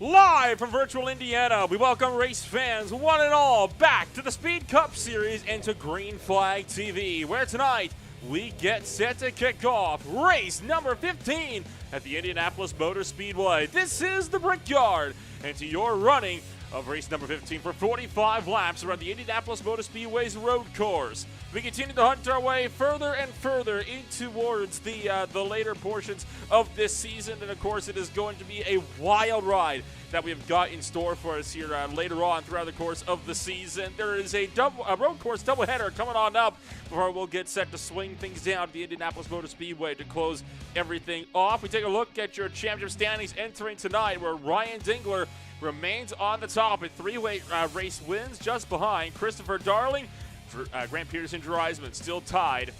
Live from virtual Indiana, we welcome race fans, one and all, back to the Speed Cup Series and to Green Flag TV, where tonight we get set to kick off race number 15 at the Indianapolis Motor Speedway. This is the Brickyard, and to your running of race number 15 for 45 laps around the Indianapolis Motor Speedway's road course. We continue to hunt our way further and further in towards the later portions of this season, and of course it is going to be a wild ride that we have got in store for us here later on throughout the course of the season. There is a road course doubleheader coming on up before we'll get set to swing things down at the Indianapolis Motor Speedway to close everything off. We take a look at your championship standings entering tonight, where Ryan Dingler remains on the top at three-way race wins, just behind Christopher Darling. Grant Peterson, Drew Eisman still tied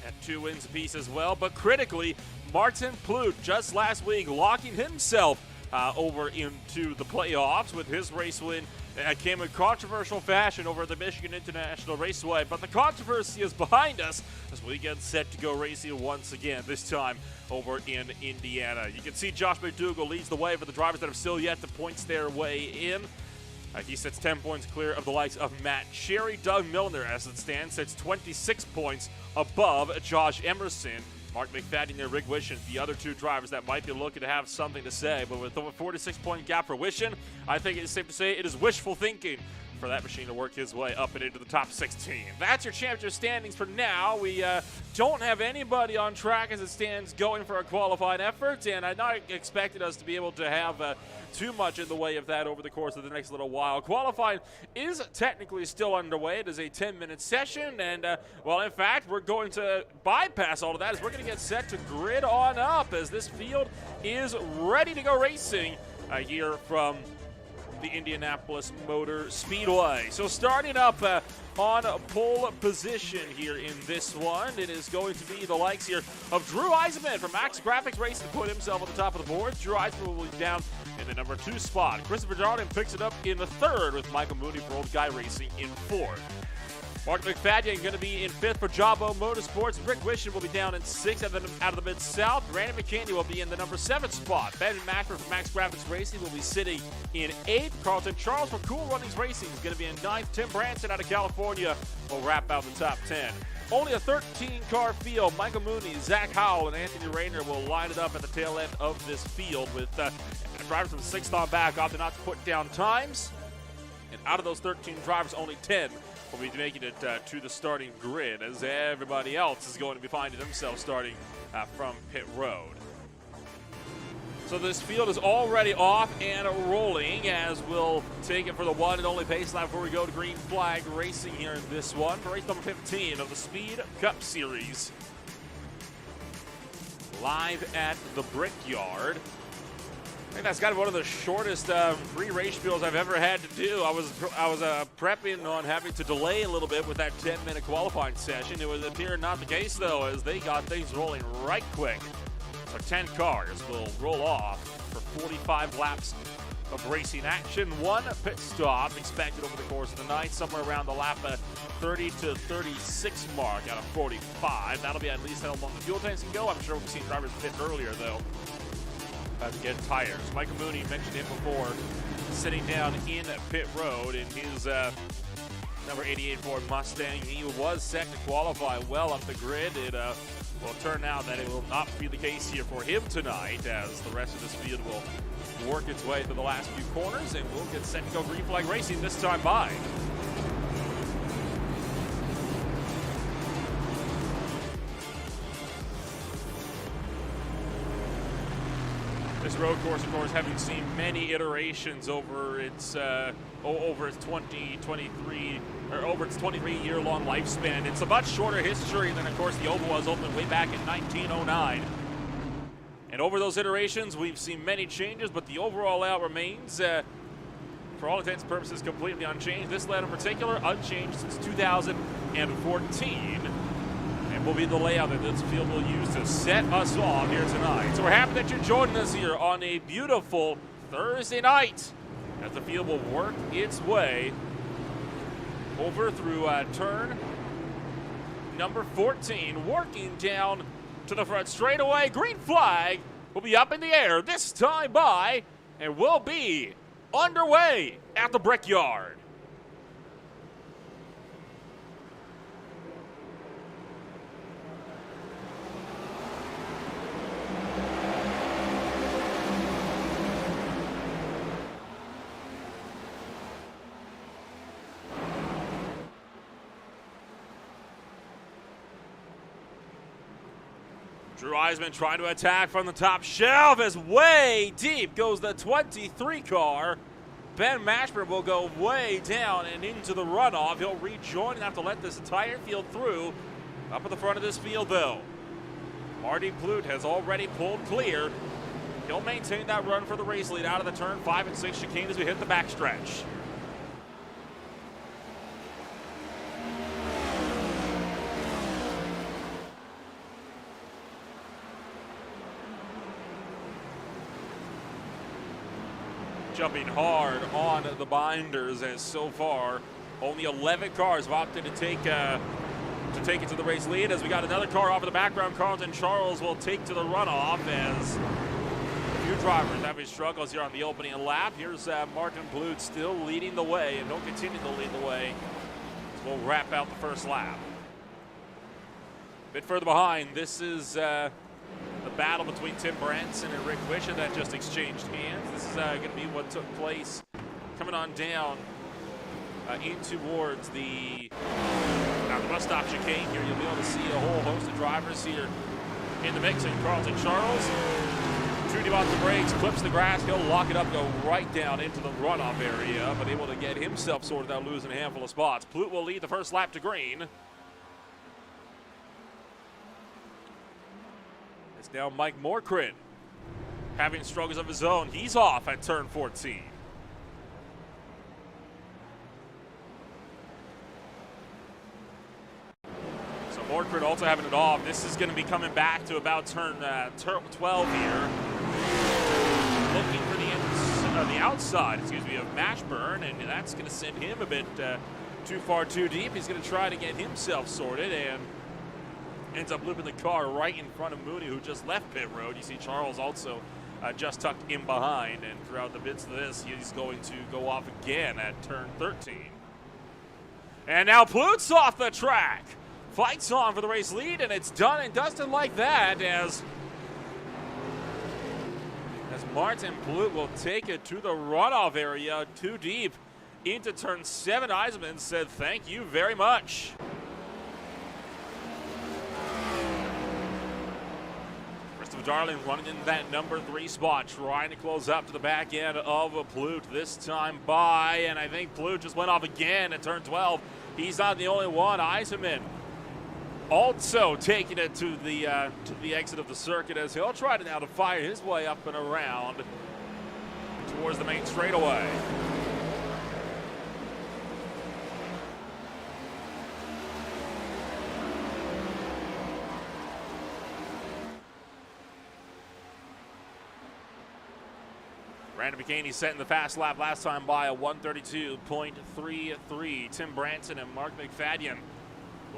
at 2 wins apiece as well. But critically, Marty Plute just last week locking himself over into the playoffs with his race win. Came in controversial fashion over the Michigan International Raceway, but the controversy is behind us as we get set to go racing once again, this time over in Indiana. You can see Josh McDougall leads the way for the drivers that have still yet to points their way in. He sits 10 points clear of the likes of Matt Cherry. Doug Milner, as it stands, sits 26 points above Josh Emerson. Mark McFadden and Rick Wishon, the other two drivers that might be looking to have something to say. But with a 46-point gap for Wishon, I think it's safe to say it is wishful thinking for that machine to work his way up and into the top 16. That's your championship standings for now. We don't have anybody on track as it stands going for a qualifying effort, and I'm not expecting us to be able to have too much in the way of that over the course of the next little while. Qualifying is technically still underway. It is a 10-minute session, and well, in fact, we're going to bypass all of that as we're going to get set to grid on up as this field is ready to go racing here from the Indianapolis Motor Speedway. So starting up on pole position here in this one, it is going to be the likes here of Drew Eisman from Maxgrafix Racing to put himself on the top of the board. Drew Eisman will be down in the number 2 spot. Christopher Darling picks it up in the 3rd with Michael Mooney for Old Guy Racing in 4th. Mark McFadden going to be in 5th for Jawbo Motorsports. Rick Wishon will be down in 6th out of the Mid-South. Brandon McKinney will be in the number 7 spot. Ben Maxford from Maxgrafix Racing will be sitting in 8th. Carlton Charles from Cool Runnings Racing is going to be in 9th. Tim Branson out of California will wrap out the top 10. Only a 13-car field. Michael Mooney, Zach Howell, and Anthony Rayner will line it up at the tail end of this field with drivers from 6th on back opting not to put down times. And out of those 13 drivers, only 10 will be making it to the starting grid, as everybody else is going to be finding themselves starting from pit road. So this field is already off and rolling, as we'll take it for the one and only pace lap before we go to Green Flag Racing here in this one for race number 15 of the Speed Cup Series. Live at the Brickyard. I think that's kind of one of the shortest pre-race fields I've ever had to do. I was prepping on having to delay a little bit with that 10-minute qualifying session. It would appear not the case, though, as they got things rolling right quick. So 10 cars will roll off for 45 laps of racing action. 1 pit stop expected over the course of the night, somewhere around the lap 30 to 36 mark out of 45. That'll be at least how long the fuel tanks can go. I'm sure we've seen drivers pit earlier, though, to get tires. Michael Mooney mentioned him before, sitting down in pit road in his number 88 Ford Mustang. He was set to qualify well up the grid. It will turn out that it will not be the case here for him tonight, as the rest of this field will work its way through the last few corners, and we'll get set to go Green Flag Racing this time by. This road course, of course, having seen many iterations over its 23-year-long lifespan. It's a much shorter history than, of course, the Oval was opened way back in 1909. And over those iterations, we've seen many changes, but the overall layout remains for all intents and purposes, completely unchanged. This layout in particular, unchanged since 2014. And will be the layout that this field will use to set us off here tonight. So we're happy that you're joining us here on a beautiful Thursday night as the field will work its way over through turn number 14, working down to the front straightaway. Green flag will be up in the air this time by, and will be underway at the Brickyard. Drew Eisman trying to attack from the top shelf as way deep goes the 23 car. Ben Mashburn will go way down and into the runoff. He'll rejoin and have to let this entire field through. Up at the front of this field, though, Marty Plute has already pulled clear. He'll maintain that run for the race lead out of the turn 5 and 6 chicane as we hit the backstretch. Jumping hard on the binders, as so far only 11 cars have opted to take it to the race lead, as we got another car off in the background. Carlton Charles will take to the runoff as a few drivers having struggles here on the opening lap. Here's Marty Plute still leading the way, and he'll continue to lead the way as we'll wrap out the first lap. A bit further behind, this is the battle between Tim Branson and Rick Wisha that just exchanged hands. This is going to be what took place coming on down in towards the bus stop chicane here. You'll be able to see a whole host of drivers here in the mix. And Carlton Charles, too deep off the brakes, clips the grass. He'll lock it up, go right down into the runoff area, but able to get himself sorted out, losing a handful of spots. Plute will lead the first lap to green. Now Mike Morcrin having struggles of his own. He's off at turn 14. So Morcrin also having it off. This is going to be coming back to about turn 12 here. Looking for the outside, of Mashburn, and that's going to send him a bit too far too deep. He's going to try to get himself sorted and ends up looping the car right in front of Mooney, who just left pit road. You see Charles also just tucked in behind, and throughout the bits of this, he's going to go off again at turn 13. And now Plute's off the track. Fights on for the race lead, and it's done and dusted like that as Martin Plute will take it to the runoff area, too deep into turn 7. Eisman said, "Thank you very much." Darling running in that number 3 spot, trying to close up to the back end of Plute this time by, and I think Plute just went off again at turn 12. He's not the only one. Eisenman also taking it to the exit of the circuit as he'll try to now to fire his way up and around towards the main straightaway. Brandon McCaney setting the fast lap last time by a 132.33. Tim Branson and Mark McFadden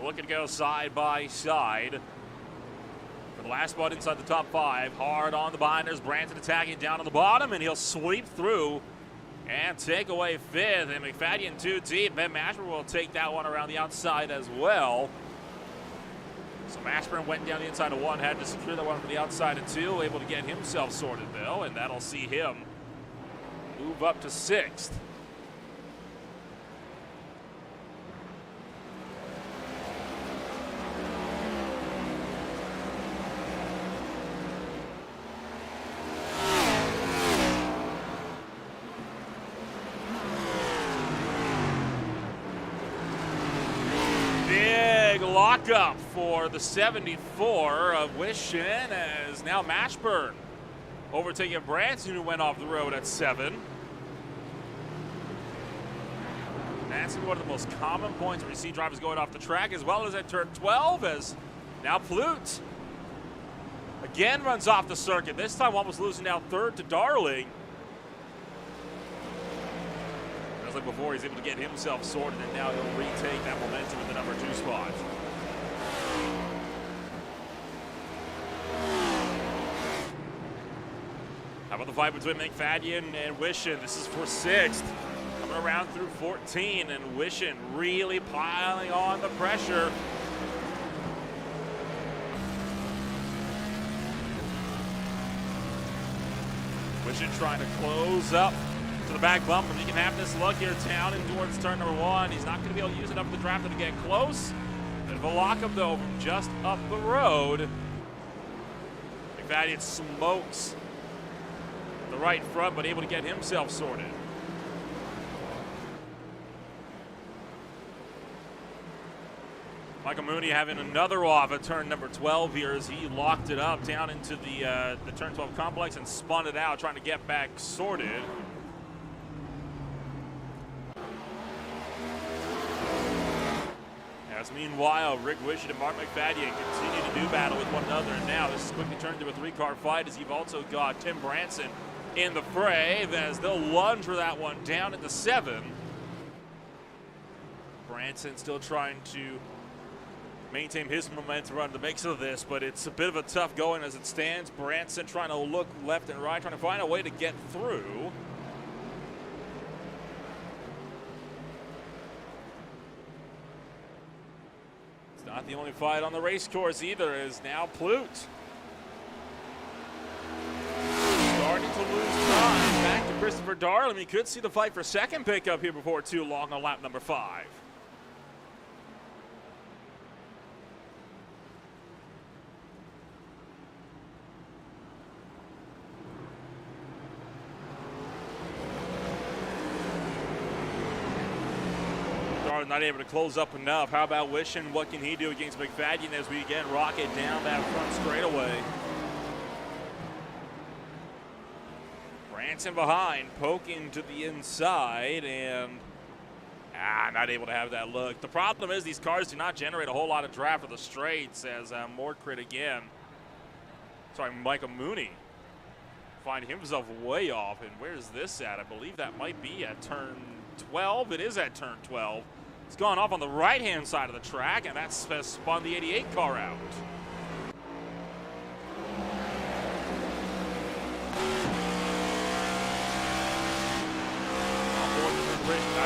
looking to go side by side for the last spot inside the top 5. Hard on the binders. Branson attacking down on the bottom, and he'll sweep through and take away 5th. And McFadden too deep. Ben Mashburn will take that one around the outside as well. So Mashburn went down the inside of 1, had to secure that one from the outside of 2. Able to get himself sorted though, and that'll see him move up to 6th. Big lockup for the 74 of Wishin as now Mashburn overtaking Branson, who went off the road at 7. Branson, one of the most common points where you see drivers going off the track, as well as at turn 12, as now Plute again runs off the circuit, this time almost losing down third to Darling. Just like before, he's able to get himself sorted, and now he'll retake that momentum in the number 2 spot. How about the fight between McFadden and Wishin? This is for 6th. Coming around through 14, and Wishin really piling on the pressure. Wishin trying to close up to the back bumper. He can have this look here down and towards turn number 1. He's not going to be able to use it up the draft to get close. Bit of a lockup though from just up the road. McFadden smokes the right front, but able to get himself sorted. Michael Mooney having another off at turn number 12 here as he locked it up down into the turn 12 complex and spun it out, trying to get back sorted. As meanwhile, Rick Wishin and Mark McFadden continue to do battle with one another, and now this is quickly turned into a 3-car fight as you've also got Tim Branson in the fray as they'll lunge for that one down at the 7. Branson still trying to maintain his momentum on the mix of this, but it's a bit of a tough going as it stands. Branson trying to look left and right, trying to find a way to get through. It's not the only fight on the race course either, as now Plute starting to lose time. Back to Christopher Darling. We could see the fight for second pickup here before too long on lap number 5. Not able to close up enough. How about Wishin? What can he do against McFadden as we again rocket down that front straightaway? Branson behind, poking to the inside, and not able to have that look. The problem is these cars do not generate a whole lot of draft for the straights as Michael Mooney find himself way off. And where's this at? I believe that might be at turn 12. It is at turn 12. It's gone off on the right-hand side of the track, and that's spun the 88 car out.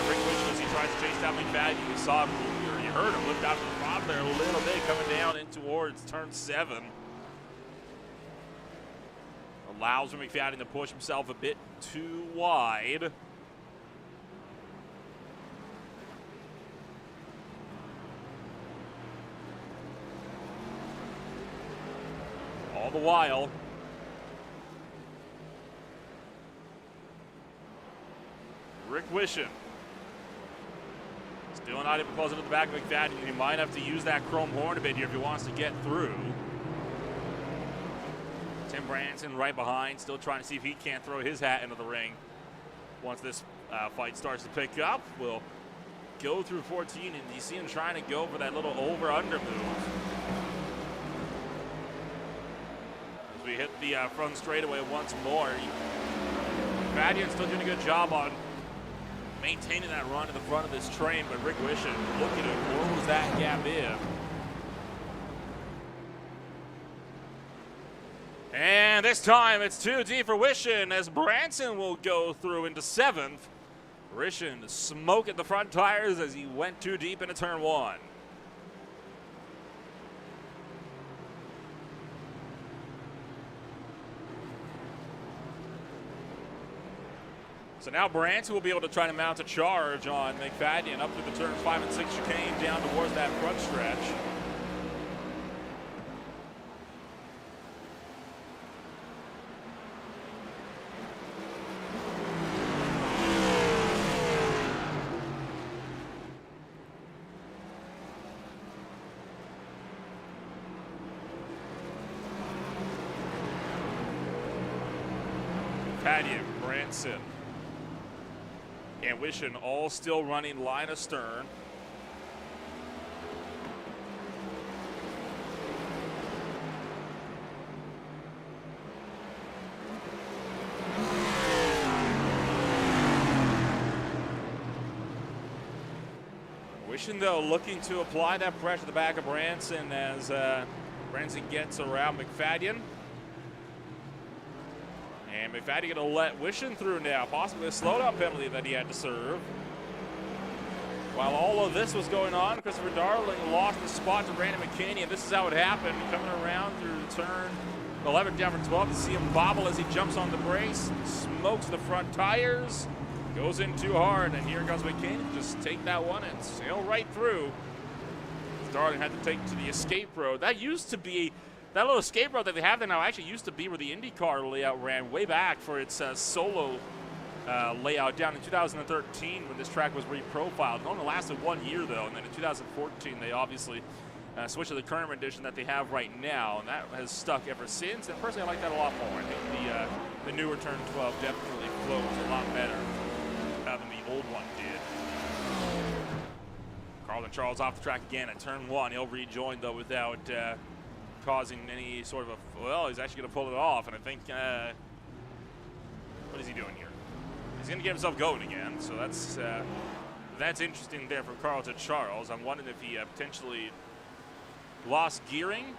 Rick Wishin as he tries to chase down McFadden. You saw him, or you heard him lift out to the bottom there a little bit, coming down in towards turn 7. Allows McFadden to push himself a bit too wide. All the while, Rick Wishin still not able to close into the back of McFadden. He might have to use that chrome horn a bit here if he wants to get through. Tim Branson right behind, still trying to see if he can't throw his hat into the ring. Once this fight starts to pick up, we'll go through 14, and you see him trying to go for that little over-under move. We hit the front straightaway once more. McFadden still doing a good job on maintaining that run in the front of this train, but Rick Wishin looking to close that gap in. And this time it's too deep for Wishin as Branson will go through into 7th. Wishin smoking the front tires as he went too deep into turn 1. So now Branson will be able to try to mount a charge on McFadden up through the turns 5 and 6 chicane down towards that front stretch. McFadden, Branson. and Wishon all still running line astern. Wishon, though, looking to apply that pressure to the back of Branson as Branson gets around McFadden. And McFadden going to let Wishon through now, possibly a slowdown penalty that he had to serve. While all of this was going on, Christopher Darling lost the spot to Brandon McKinney, and this is how it happened. Coming around through turn 11 down for 12 to see him bobble as he jumps on the brace, smokes the front tires, goes in too hard, and here comes McKinney. Just take that one and sail right through. Darling had to take to the escape road. That used to be, that little escape road that they have there now actually used to be where the IndyCar layout ran way back for its solo layout down in 2013 when this track was reprofiled. It only lasted 1 year though, and then in 2014 they obviously switched to the current rendition that they have right now, and that has stuck ever since. And personally, I like that a lot more. I think the newer Turn 12 definitely flows a lot better than the old one did. Carlton Charles off the track again at Turn 1. He'll rejoin though without causing any sort of a, well, he's actually going to pull it off, and I think, what is he doing here? He's going to get himself going again, so that's interesting there for Carlton Charles. I'm wondering if he potentially lost gearing.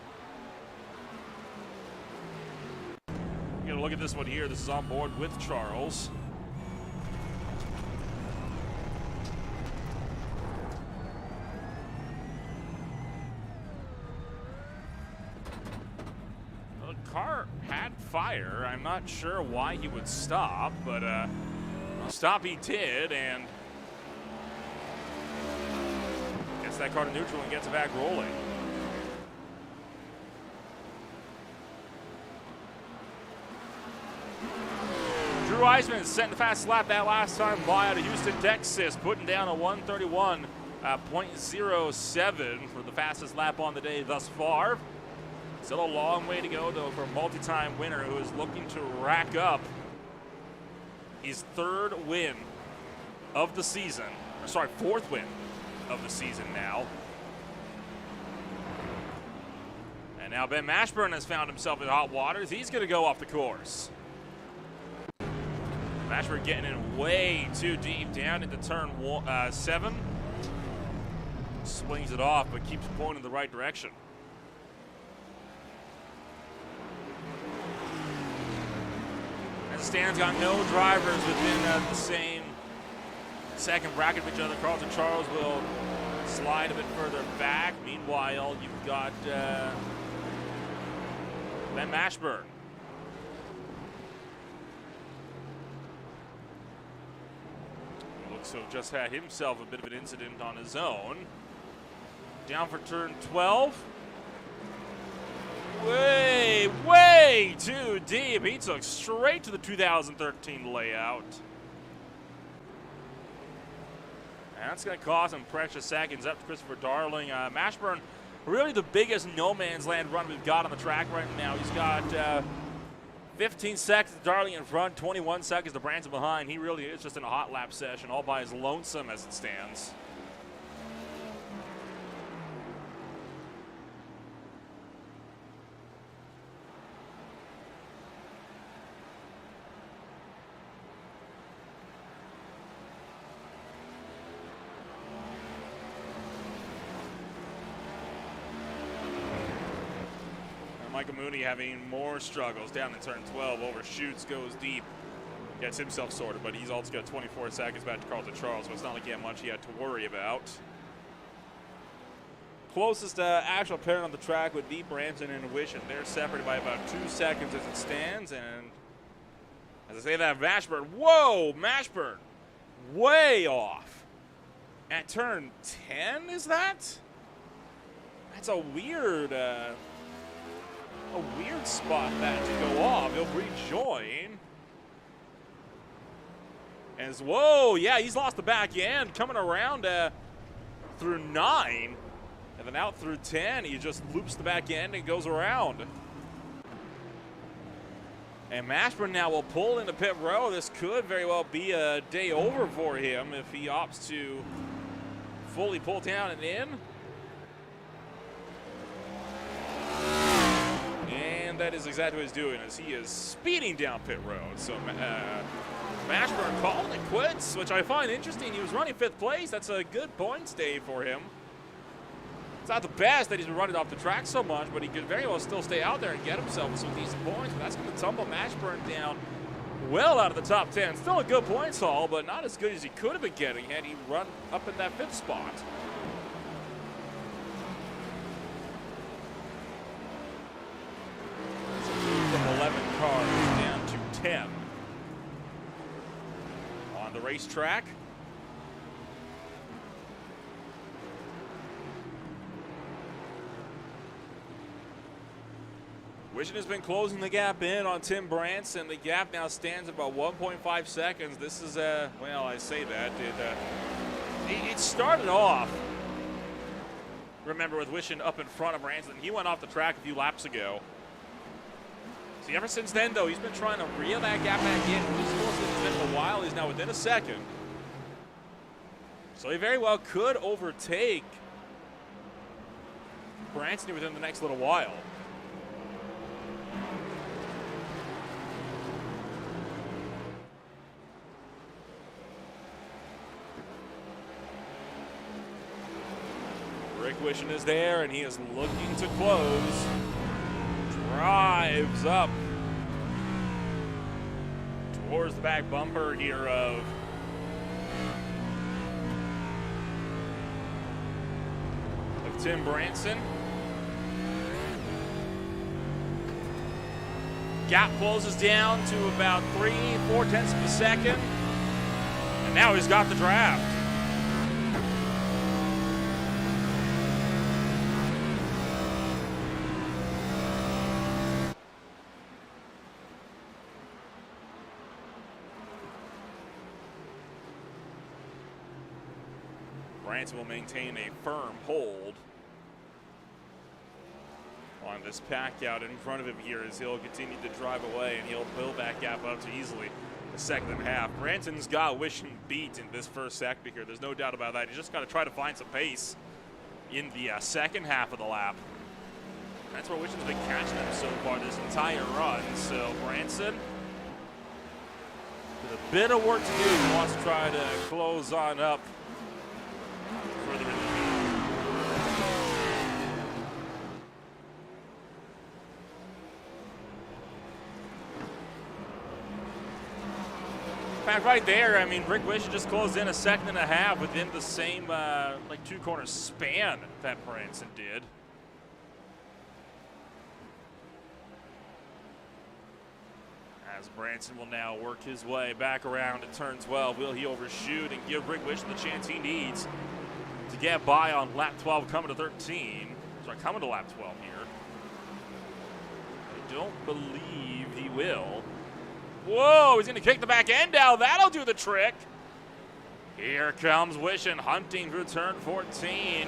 You're going to look at this one here. This is on board with Charles. Car had fire. I'm not sure why he would stop, but stop he did, and gets that car to neutral and gets it back rolling. Drew Eisman setting the fast lap that last time by out of Houston, Texas, putting down a 1:31.07 for the fastest lap on the day thus far. Still a long way to go, though, for a multi-time winner who is looking to rack up his third win of the season. Or sorry, fourth win of the season now. And now Ben Mashburn has found himself in hot waters. He's going to go off the course. Mashburn getting in way too deep down into turn 7. Swings it off, but keeps pointing in the right direction. Stands got no drivers within the same second bracket of each other. Carlton Charles will slide a bit further back. Meanwhile, you've got Ben Mashburn. Looks to have just had himself a bit of an incident on his own. Down for turn 12. Way too deep. He took straight to the 2013 layout. And that's going to cost him precious seconds up to Christopher Darling. Mashburn, really the biggest no man's land run we've got on the track right now. He's got 15 seconds to Darling in front, 21 seconds to Branson behind. He really is just in a hot lap session all by his lonesome as it stands. Michael Mooney having more struggles down in turn 12, overshoots, goes deep, gets himself sorted, but he's also got 24 seconds back to Carlton Charles, so it's not like he had much he had to worry about. Closest actual pairing on the track would be Branson and Wishon. They're separated by about 2 seconds as it stands, and as I say that, Mashburn, whoa, Mashburn, way off. At turn 10, is that? That's a weird spot that to go off. He'll rejoin. As, whoa, yeah, he's lost the back end. Coming around through 9. And then out through 10. He just loops the back end and goes around. And Mashburn now will pull into pit row. This could very well be a day over for him if he opts to fully pull down and in. And that is exactly what he's doing, as he is speeding down pit road. So Mashburn calling it quits, which I find interesting. He was running 5th place. That's a good points day for him. It's not the best that he's been running off the track so much, but he could very well still stay out there and get himself some decent points. But that's going to tumble Mashburn down well out of the top 10. Still a good points haul, but not as good as he could have been getting had he run up in that 5th spot. So from 11 cars down to 10 on the racetrack. Wishing has been closing the gap in on Tim Branson. The gap now stands at about 1.5 seconds. This is well, I say that. It started off, remember, with Wishing up in front of Branson. He went off the track a few laps ago. See, ever since then, though, he's been trying to reel that gap back in. He's supposed to have been a while. He's now within a second. So he very well could overtake Branson within the next little while. Rick Wishing is there, and he is looking to close. Drives up towards the back bumper here of Tim Branson. Gap closes down to about 3/4 of a second, and now he's got the draft. Branson will maintain a firm hold on this pack out in front of him here as he'll continue to drive away, and he'll build that gap up to easily the second half. Branson's got Wishing beat in this first sector here. There's no doubt about that. He's just got to try to find some pace in the second half of the lap. That's where Wishing's been catching him so far this entire run. So Branson, with a bit of work to do, he wants to try to close on up further in the lead. In fact, right there, I mean, Rick Wishing just closed in a second and a half within the same, like, 2-corner span that Branson did. As Branson will now work his way back around to turn 12. Will he overshoot and give Rick Wishing the chance he needs to get by on lap 12, coming to 13? Sorry, coming to lap 12 here. I don't believe he will. Whoa, he's going to kick the back end out. That'll do the trick. Here comes Wishing, hunting through turn 14.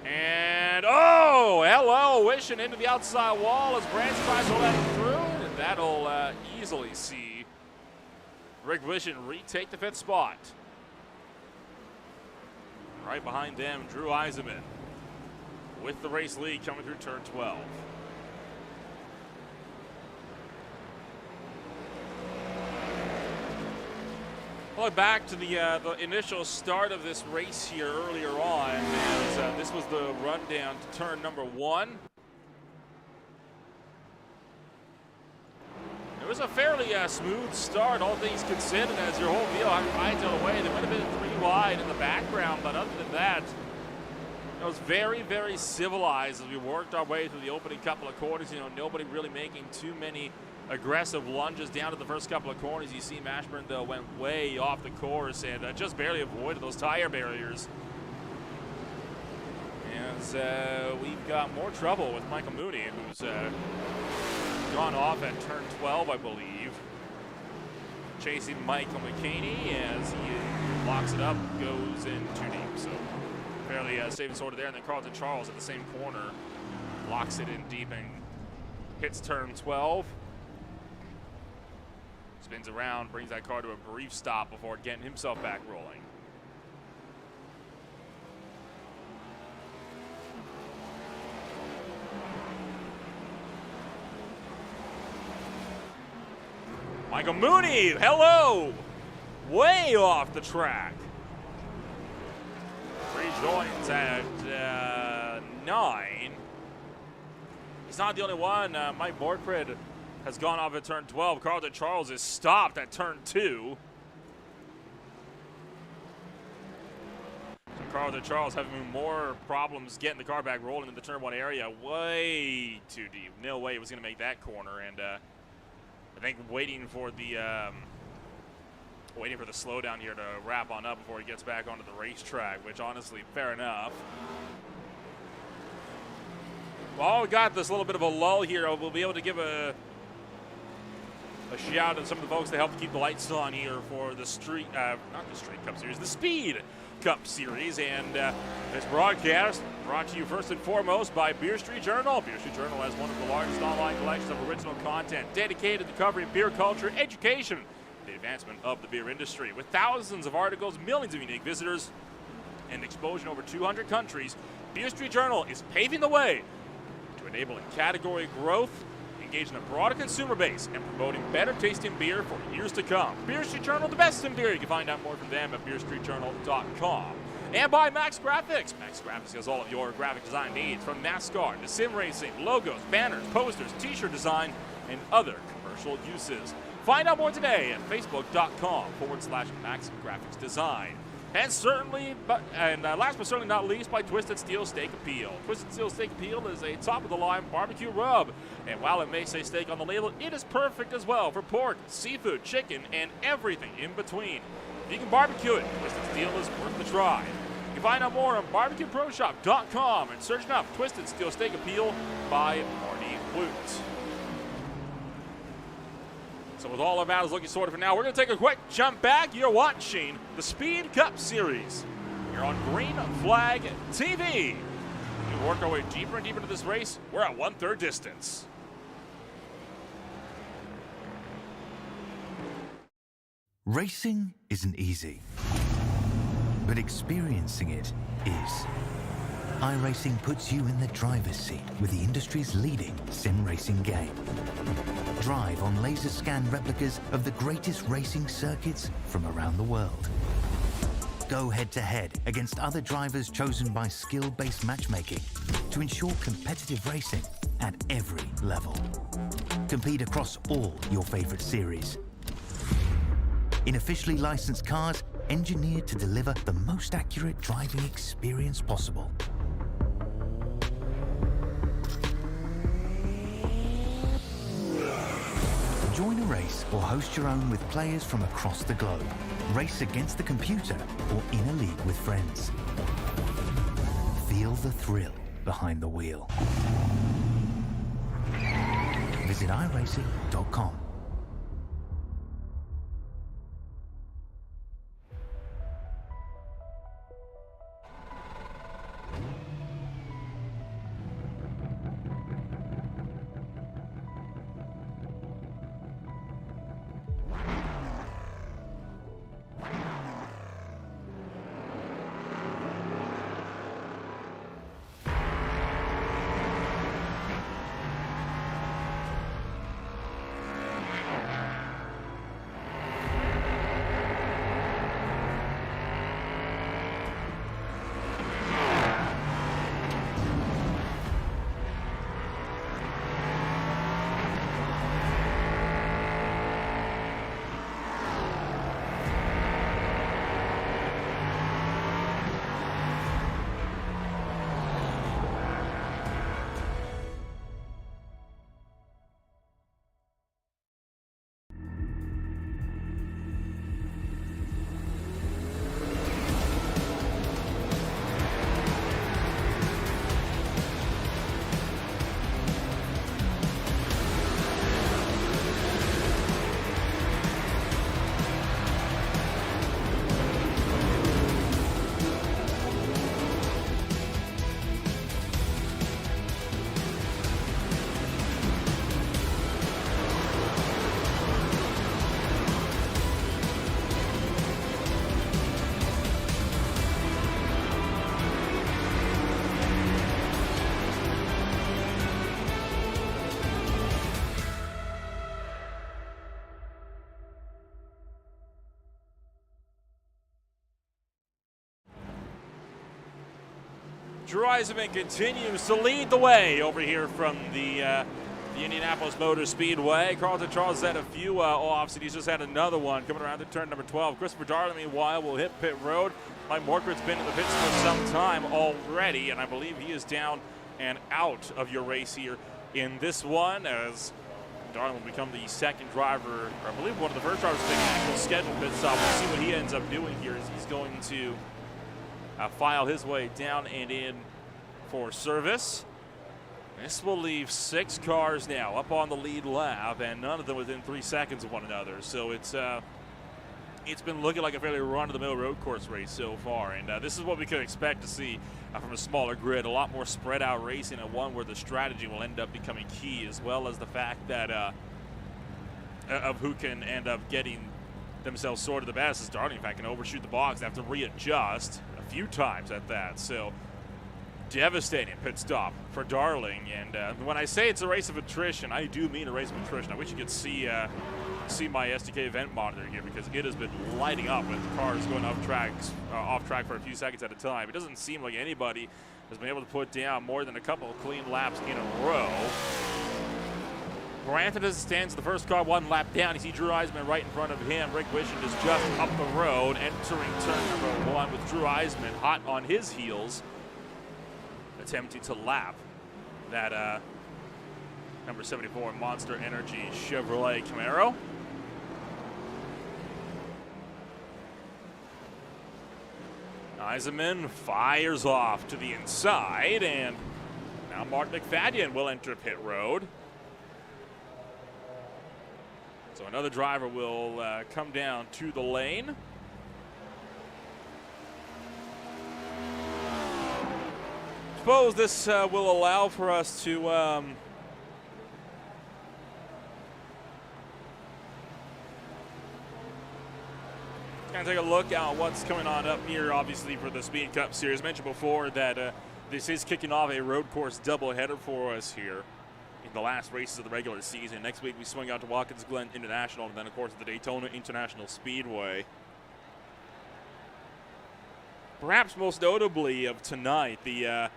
And, oh, hello, Wishing into the outside wall as Branson tries to let him through. And that'll easily see Rick Wishing retake the 5th spot. Right behind them, Drew Eisenman with the race lead coming through turn 12. Well, back to the initial start of this race here earlier on, as this was the rundown to turn number 1. It was a fairly smooth start, all things considered, as your whole field hightailed away. They might have been 3 wide in the background, but other than that, it was very, very civilized as we worked our way through the opening couple of quarters. You know, nobody really making too many aggressive lunges down to the first couple of corners. You see Mashburn, though, went way off the course and just barely avoided those tire barriers. And we've got more trouble with Michael Mooney, who's gone off at turn 12, I believe. Chasing Michael McCaney as he locks it up, goes in too deep. So fairly safe and sorted there. And then Carlton Charles at the same corner locks it in deep and hits turn 12. Spins around, brings that car to a brief stop before getting himself back rolling. Michael Mooney, hello! Way off the track. Rejoins at 9. He's not the only one. Mike Borgfred has gone off at turn 12. Carlton Charles is stopped at turn 2. So Carlton Charles having more problems getting the car back rolling in the turn 1 area. Way too deep. No way he was going to make that corner. And I think waiting for the slowdown here to wrap on up before he gets back onto the racetrack, which honestly, fair enough. Well, we got this little bit of a lull here. We'll be able to give a shout out to some of the folks that helped keep the lights on here for the not the Street Cup Series, the Speed Cup Series. And this broadcast brought to you first and foremost by Beer Street Journal. Beer Street Journal has one of the largest online collections of original content dedicated to covering beer culture, education, the advancement of the beer industry. With thousands of articles, millions of unique visitors, and exposure in over 200 countries, Beer Street Journal is paving the way to enabling category growth, engaging a broader consumer base, and promoting better tasting beer for years to come. Beer Street Journal, the best in beer. You can find out more from them at beerstreetjournal.com. And by Maxgrafix. Maxgrafix has all of your graphic design needs, from NASCAR to sim racing, logos, banners, posters, t-shirt design, and other commercial uses. Find out more today at facebook.com/Maxgrafix Design. And last but certainly not least, by Twisted Steel Steak Appeal. Twisted Steel Steak Appeal is a top-of-the-line barbecue rub. And while it may say steak on the label, it is perfect as well for pork, seafood, chicken, and everything in between. If you can barbecue it, Twisted Steel is worth the try. You can find out more on barbecueproshop.com and searching up Twisted Steel Steak Appeal by Marty Plute. So with all our battles looking sorted for now, we're going to take a quick jump back. You're watching the Speed Cup Series. You're on Green Flag TV. We work our way deeper and deeper into this race. We're at 1/3 distance. Racing isn't easy, but experiencing it is. iRacing puts you in the driver's seat with the industry's leading sim racing game. Drive on laser scan replicas of the greatest racing circuits from around the world. Go head-to-head against other drivers chosen by skill-based matchmaking to ensure competitive racing at every level. Compete across all your favorite series. In officially licensed cars, engineered to deliver the most accurate driving experience possible. Join a race or host your own with players from across the globe. Race against the computer or in a league with friends. Feel the thrill behind the wheel. Visit iRacing.com. Drew Eisenman continues to lead the way over here from the Indianapolis Motor Speedway. Carlton Charles had a few offs, and he's just had another one coming around to turn number 12. Christopher Darling, meanwhile, will hit pit road. Mike Morkert's been in the pits for some time already, and I believe he is down and out of your race here in this one, as Darling will become the second driver, or I believe one of the first drivers to take an actual scheduled pit stop. We'll see what he ends up doing here, as he's going to file his way down and in for service. This will leave 6 cars now up on the lead lap, and none of them within 3 seconds of one another. So it's been looking like a fairly run-of-the-mill road course race so far, and this is what we could expect to see from a smaller grid. A lot more spread-out racing, and one where the strategy will end up becoming key, as well as the fact that of who can end up getting themselves sorted the best. As Darling, in fact, can overshoot the box and have to readjust a few times at that. So devastating pit stop for Darling, and when I say it's a race of attrition, I do mean a race of attrition. I wish you could see my SDK event monitor here, because it has been lighting up with cars going off track for a few seconds at a time. It doesn't seem like anybody has been able to put down more than a couple of clean laps in a row. Granted, as it stands, the first car 1 lap down. You see Drew Eisenman right in front of him. Rick Wishand is just up the road, entering turn number 1 with Drew Eisenman hot on his heels, attempting to lap that number 74 Monster Energy Chevrolet Camaro. Eisenman fires off to the inside, and now Martin McFadden will enter pit road. So another driver will come down to the lane. Suppose this will allow for us to kind of take a look at what's coming on up here, obviously, for the Speed Cup Series. I mentioned before that this is kicking off a road course doubleheader for us here in the last races of the regular season. Next week we swing out to Watkins Glen International, and then, of course, the Daytona International Speedway. Perhaps most notably of tonight, the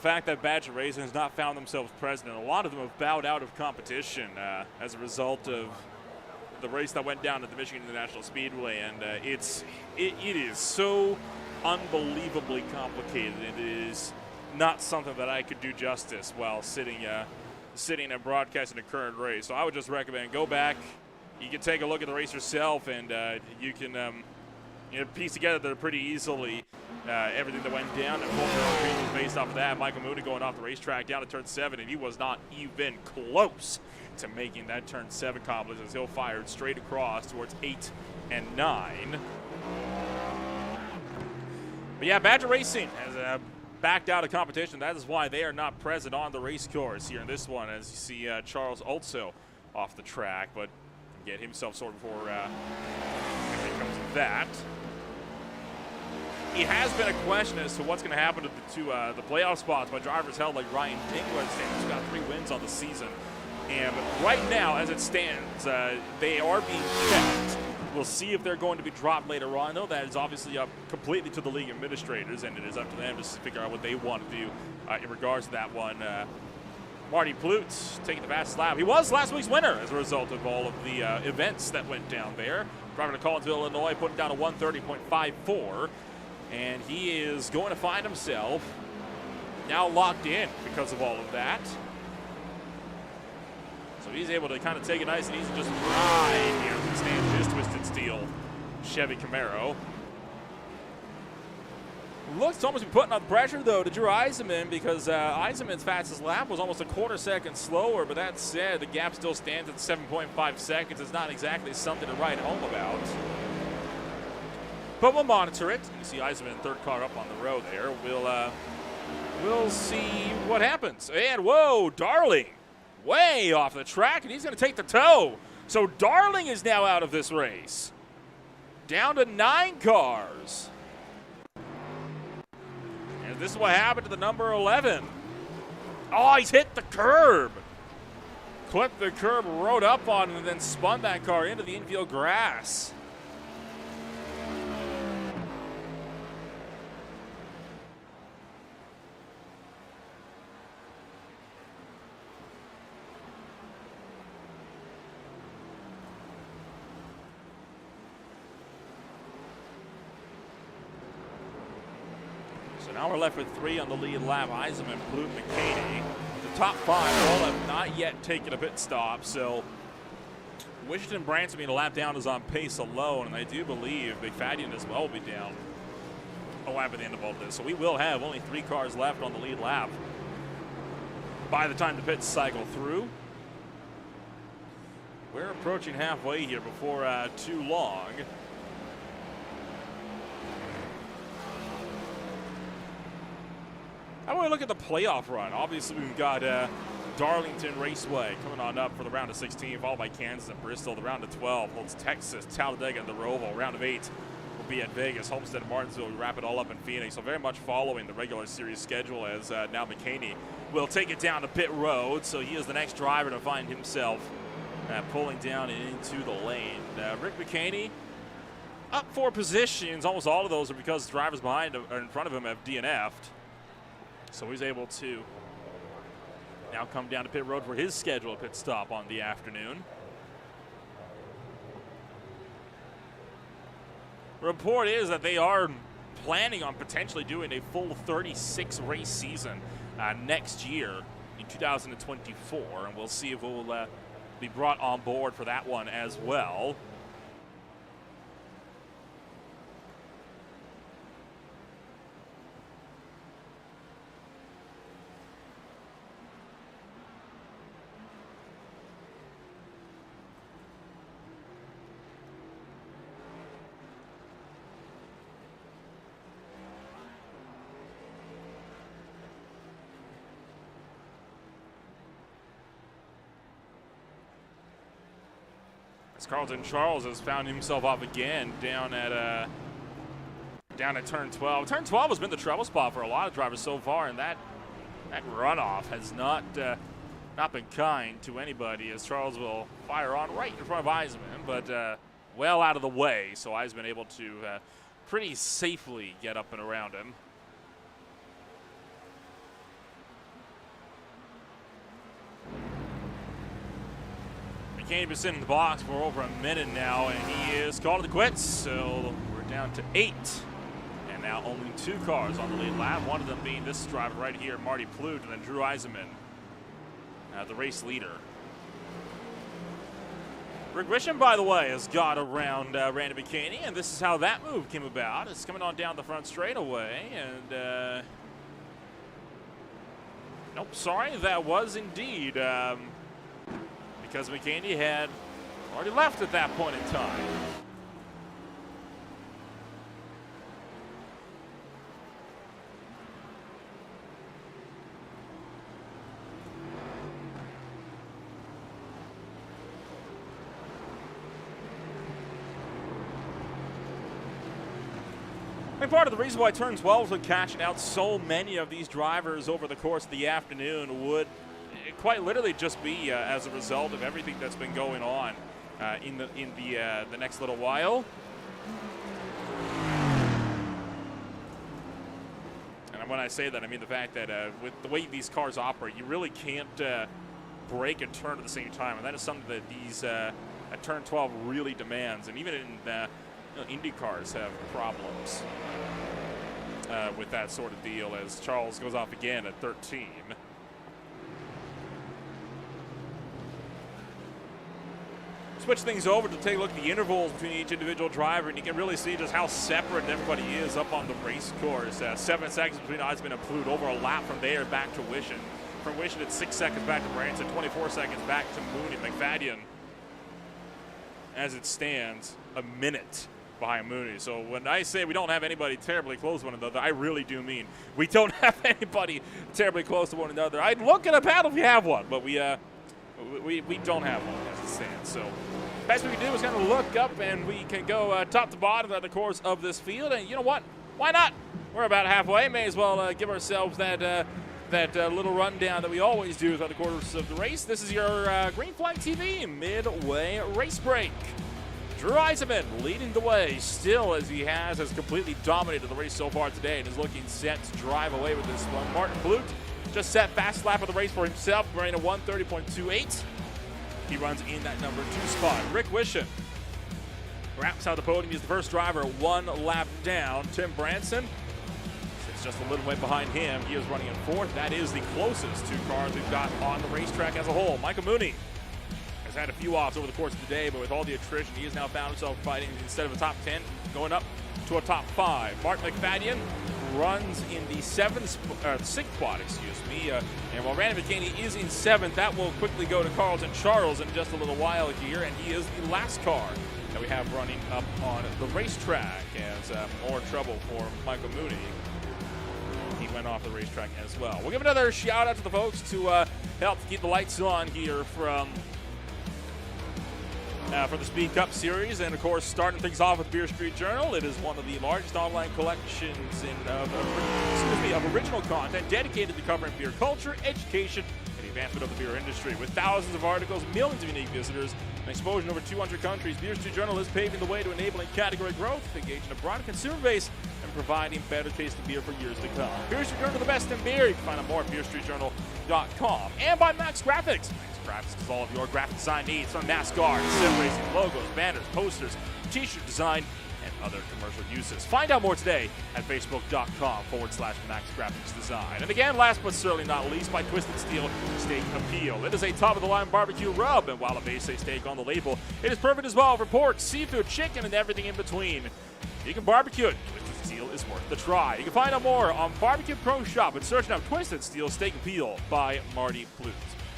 fact that Badger Racing has not found themselves present, and a lot of them have bowed out of competition as a result of the race that went down at the Michigan International Speedway, and it is so unbelievably complicated. It is not something that I could do justice while sitting and broadcasting a current race. So I would just recommend go back. You can take a look at the race yourself, and you can piece together pretty easily everything that went down. And Colton was based off of that. Michael Mooney going off the racetrack down to turn 7, and he was not even close to making that turn 7 complex, as he'll fired straight across towards 8 and 9. But yeah, Badger Racing has backed out of competition. That is why they are not present on the race course here in this one, as you see Charles also off the track, but get himself sorted before it comes to that. It has been a question as to what's going to happen to the playoff spots by drivers held like Ryan Dingler, who's got 3 wins on the season. And right now, as it stands, they are being checked. We'll see if they're going to be dropped later on, though. That is obviously up completely to the league administrators, and it is up to them to figure out what they want to do in regards to that one. Marty Plute taking the fastest lap. He was last week's winner as a result of all of the events that went down there. Driving to Collinsville, Illinois, putting down a 1:30.54. And he is going to find himself now locked in because of all of that. So he's able to kind of take it nice and easy, just ride here as it stands his Twisted Steel Chevy Camaro. Looks to almost be putting on pressure, though, to Drew Eisenman, because Eisenman's fastest lap was almost a quarter second slower. But that said, the gap still stands at 7.5 seconds. It's not exactly something to write home about. But we'll monitor it. You see Eisenman, third car up on the road there. We'll see what happens. And whoa, Darling, way off the track, and he's going to take the tow. So Darling is now out of this race. Down to 9 cars. And this is what happened to the number 11. Oh, he's hit the curb. Clipped the curb, rode up on it, and then spun that car into the infield grass. So now we're left with 3 on the lead lap. Eisenman, Plute, McKinney. The top 5 all have not yet taken a pit stop, so Wishington and Branson being a lap down is on pace alone, and I do believe McFadden as well will be down a lap at the end of all this. So we will have only 3 cars left on the lead lap by the time the pits cycle through. We're approaching halfway here before too long. How about we look at the playoff run? Obviously, we've got Darlington Raceway coming on up for the round of 16, followed by Kansas and Bristol. The round of 12 holds Texas, Talladega, and the Roval. Round of 8 will be at Vegas. Homestead and Martinsville will wrap it all up in Phoenix. So very much following the regular series schedule, as now McKinney will take it down to pit road. So he is the next driver to find himself pulling down into the lane. Rick McKinney up 4 positions. Almost all of those are because drivers behind or in front of him have DNF'd. So he's able to now come down to pit road for his scheduled pit stop on the afternoon. Report is that they are planning on potentially doing a full 36 race season next year in 2024, and we'll see if we'll be brought on board for that one as well. Carlton Charles has found himself off again down at turn 12. Turn 12 has been the trouble spot for a lot of drivers so far, and that runoff has not been kind to anybody, as Charles will fire on right in front of Eisenman, but well out of the way, so Eisenman able to pretty safely get up and around him. McKinney been sitting in the box for over a minute now, and he is called to the quits. So we're down to 8, and now only 2 cars on the lead lap. One of them being this driver right here, Marty Plute, and then Drew Eisenman, the race leader. Rick Grisham, by the way, has got around Randy McKinney, and this is how that move came about. It's coming on down the front straightaway, and nope, sorry, that was indeed. Because McKinney had already left at that point in time. I think part of the reason why turn 12 was catching out so many of these drivers over the course of the afternoon would quite literally just be as a result of everything that's been going on in the next little while. And when I say that, I mean the fact that with the way these cars operate, you really can't brake and turn at the same time, and that is something that these turn 12 really demands. And even in Indy cars have problems with that sort of deal, as Charles goes off again at 13. Switch things over to take a look at the intervals between each individual driver, and you can really see just how separate everybody is up on the race course. 7 seconds between Eisenman and Plute, over a lap from there back to Wishon. From Wishon, it's 6 seconds back to Branson, 24 seconds back to Mooney. McFadden, as it stands, a minute behind Mooney. So when I say we don't have anybody terribly close to one another, I really do mean we don't have anybody terribly close to one another. I'd look at a paddle if you have one, but we don't have one as it stands. So best we can do is kind of look up, and we can go top to bottom of the course of this field. And you know what? Why not? We're about halfway. May as well give ourselves that little rundown that we always do throughout the course of the race. This is your Green Flag TV midway race break. Drew Eisenman leading the way still, as he has completely dominated the race so far today and is looking set to drive away with this one. Martin Plute just set fast lap of the race for himself, running a 1:30.28. He runs in that number 2 spot. Rick Wishon wraps out the podium. He's the first driver 1 lap down. Tim Branson sits is just a little way behind him. He is running in fourth. That is the closest two cars we've got on the racetrack as a whole. Michael Mooney has had a few offs over the course of the day, but with all the attrition, he has now found himself fighting instead of a top 10, going up to a top 5. Mark McFadden runs in the sixth spot, and while Randy McKinney is in 7th, that will quickly go to Carlton Charles in just a little while here, and he is the last car that we have running up on the racetrack as more trouble for Michael Mooney. He went off the racetrack as well. We'll give another shout out to the folks to help keep the lights on here for the Speed Cup Series, and of course starting things off with Beer Street Journal. It is one of the largest online collections of original content dedicated to covering beer culture, education, and the advancement of the beer industry. With thousands of articles, millions of unique visitors, and exposure in over 200 countries, Beer Street Journal is paving the way to enabling category growth, engaging a broader consumer base, and providing better tasting beer for years to come. Beer Street Journal, the best in beer. You can find out more at beerstreetjournal.com. And by Maxgrafix. Maxgrafix is all of your graphic design needs, from NASCAR, sim racing, logos, banners, posters, t-shirt design, and other commercial uses. Find out more today at facebook.com/Maxgrafix Design. And again, last but certainly not least, by Twisted Steel Steak Appeal. It is a top-of-the-line barbecue rub, and while it may say steak on the label, it is perfect as well for pork, seafood, chicken, and everything in between. You can barbecue it. Twisted Steel is worth the try. You can find out more on Barbecue Pro Shop and searching up Twisted Steel Steak Appeal by Marty Plute.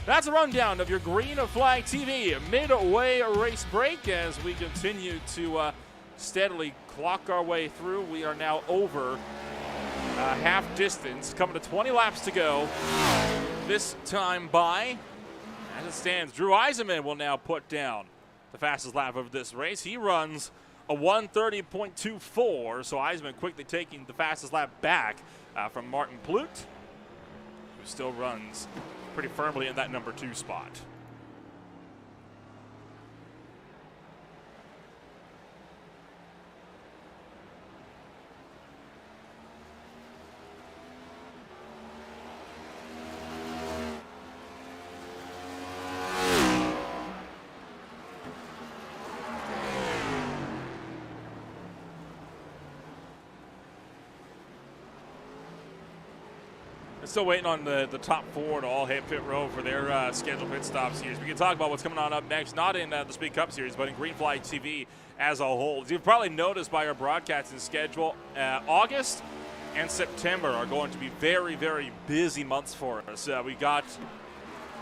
That's a rundown of your Green Flag TV midway race break as we continue to steadily clock our way through. We are now over half distance, coming to 20 laps to go. This time by, as it stands, Drew Eisenman will now put down the fastest lap of this race. He runs a 1:30.24, so Eisenman quickly taking the fastest lap back from Martin Plute, who still runs pretty firmly in that number 2 spot. Still waiting on the top 4 to all hit pit road for their scheduled pit stop series. We can talk about what's coming on up next, not in the Speed Cup Series, but in Green Flag TV as a whole. As you've probably noticed by our broadcasting schedule, August and September are going to be very, very busy months for us. We got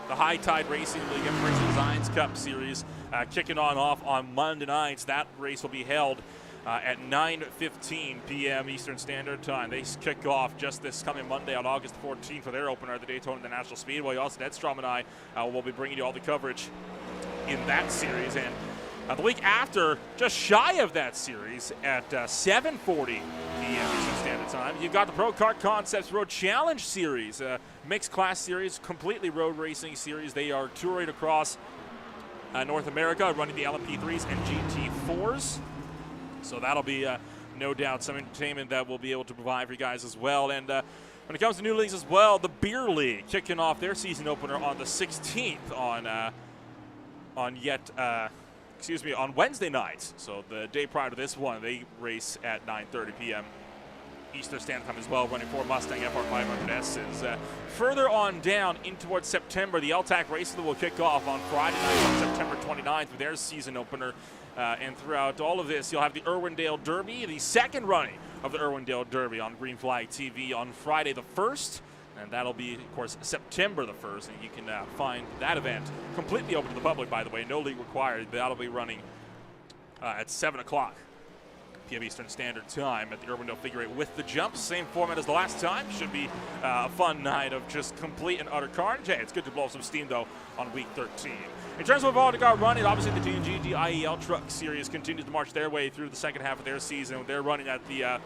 the High Tide Racing League and Racing Designs Cup Series kicking off on Monday nights. That race will be held at 9:15 p.m. Eastern Standard Time. They kick off just this coming Monday on August 14th for their opener at the Daytona International Speedway. Also, Ned Strom and I will be bringing you all the coverage in that series. And the week after, just shy of that series, at 7:40 p.m. Eastern Standard Time, you've got the Pro Kart Concepts Road Challenge Series, mixed class series, completely road racing series. They are touring across North America, running the LMP3s and GT4s. So that'll be, no doubt, some entertainment that we'll be able to provide for you guys as well. And when it comes to new leagues as well, the Beer League kicking off their season opener on the 16th on Wednesday night. So the day prior to this one, they race at 9:30 p.m. Eastern Standard Time as well, running 4 Mustang FR500Ss. Further on down in towards September, the LTAC Racing will kick off on Friday night on September 29th with their season opener. And throughout all of this, you'll have the Irwindale Derby, the second running of the Irwindale Derby on Green Flag TV on Friday the 1st. And that'll be, of course, September the 1st. And you can find that event completely open to the public, by the way. No league required. That'll be running at 7 o'clock p.m. Eastern Standard Time at the Irwindale Figure 8 with the jumps. Same format as the last time. Should be a fun night of just complete and utter carnage. Hey, it's good to blow some steam, though, on week 13. In terms of what got running, obviously the TNG IEL Truck Series continues to march their way through the second half of their season. They're running at the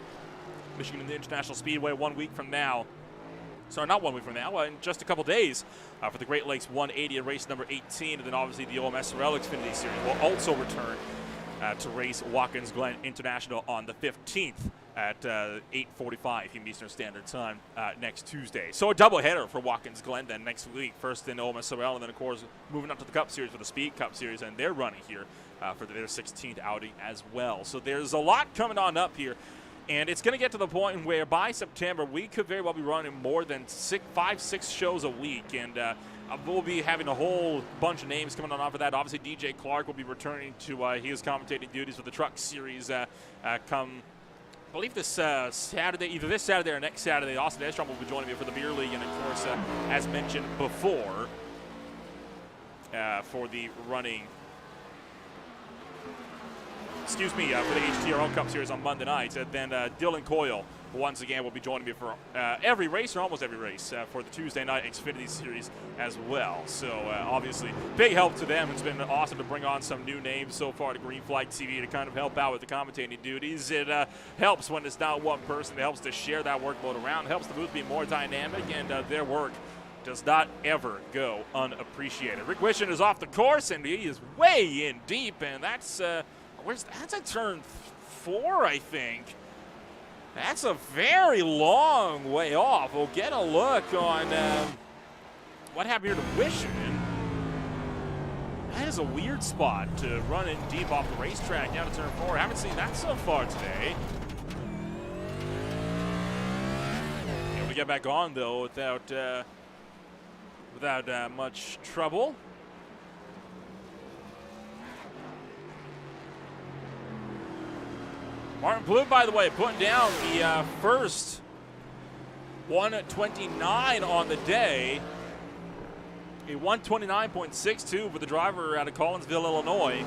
Michigan International Speedway 1 week from now. Sorry, not 1 week from now, in just a couple days for the Great Lakes 180 and race number 18. And then obviously the OMSRL Xfinity Series will also return to race Watkins Glen International on the 15th at 8:45 p.m. Eastern Standard Time next Tuesday. So a doubleheader for Watkins Glen then next week. First in OMSRL, and then, of course, moving up to the Cup Series for the Speed Cup Series, and they're running here for their 16th outing as well. So there's a lot coming on up here And it's going to get to the point where by September, we could very well be running more than 5-6 shows a week. And we'll be having a whole bunch of names coming on off of that. Obviously, DJ Clark will be returning to his commentating duties for the Truck Series come, I believe, this Saturday, either this Saturday or next Saturday. Austin Estrom will be joining me for the Beer League. And, of course, as mentioned before, for the running, for the HTRL Cup Series on Monday night. And then Dylan Coyle, once again, will be joining me for every race, or almost every race, for the Tuesday night Xfinity Series as well. So, obviously, big help to them. It's been awesome to bring on some new names so far to Green Flag TV to kind of help out with the commentating duties. It helps when it's not one person. It helps to share that workload around. It helps the booth be more dynamic, and their work does not ever go unappreciated. Rick Wishon is off the course, and he is way in deep, and that's that's a turn 4, I think. That's a very long way off. We'll get a look on what happened here to Wishon. That is a weird spot to run in deep off the racetrack down to turn 4. I haven't seen that so far today. Able to get back on, though, without much trouble. Martin Plute, by the way, putting down the first 129 on the day. A 129.62 for the driver out of Collinsville, Illinois.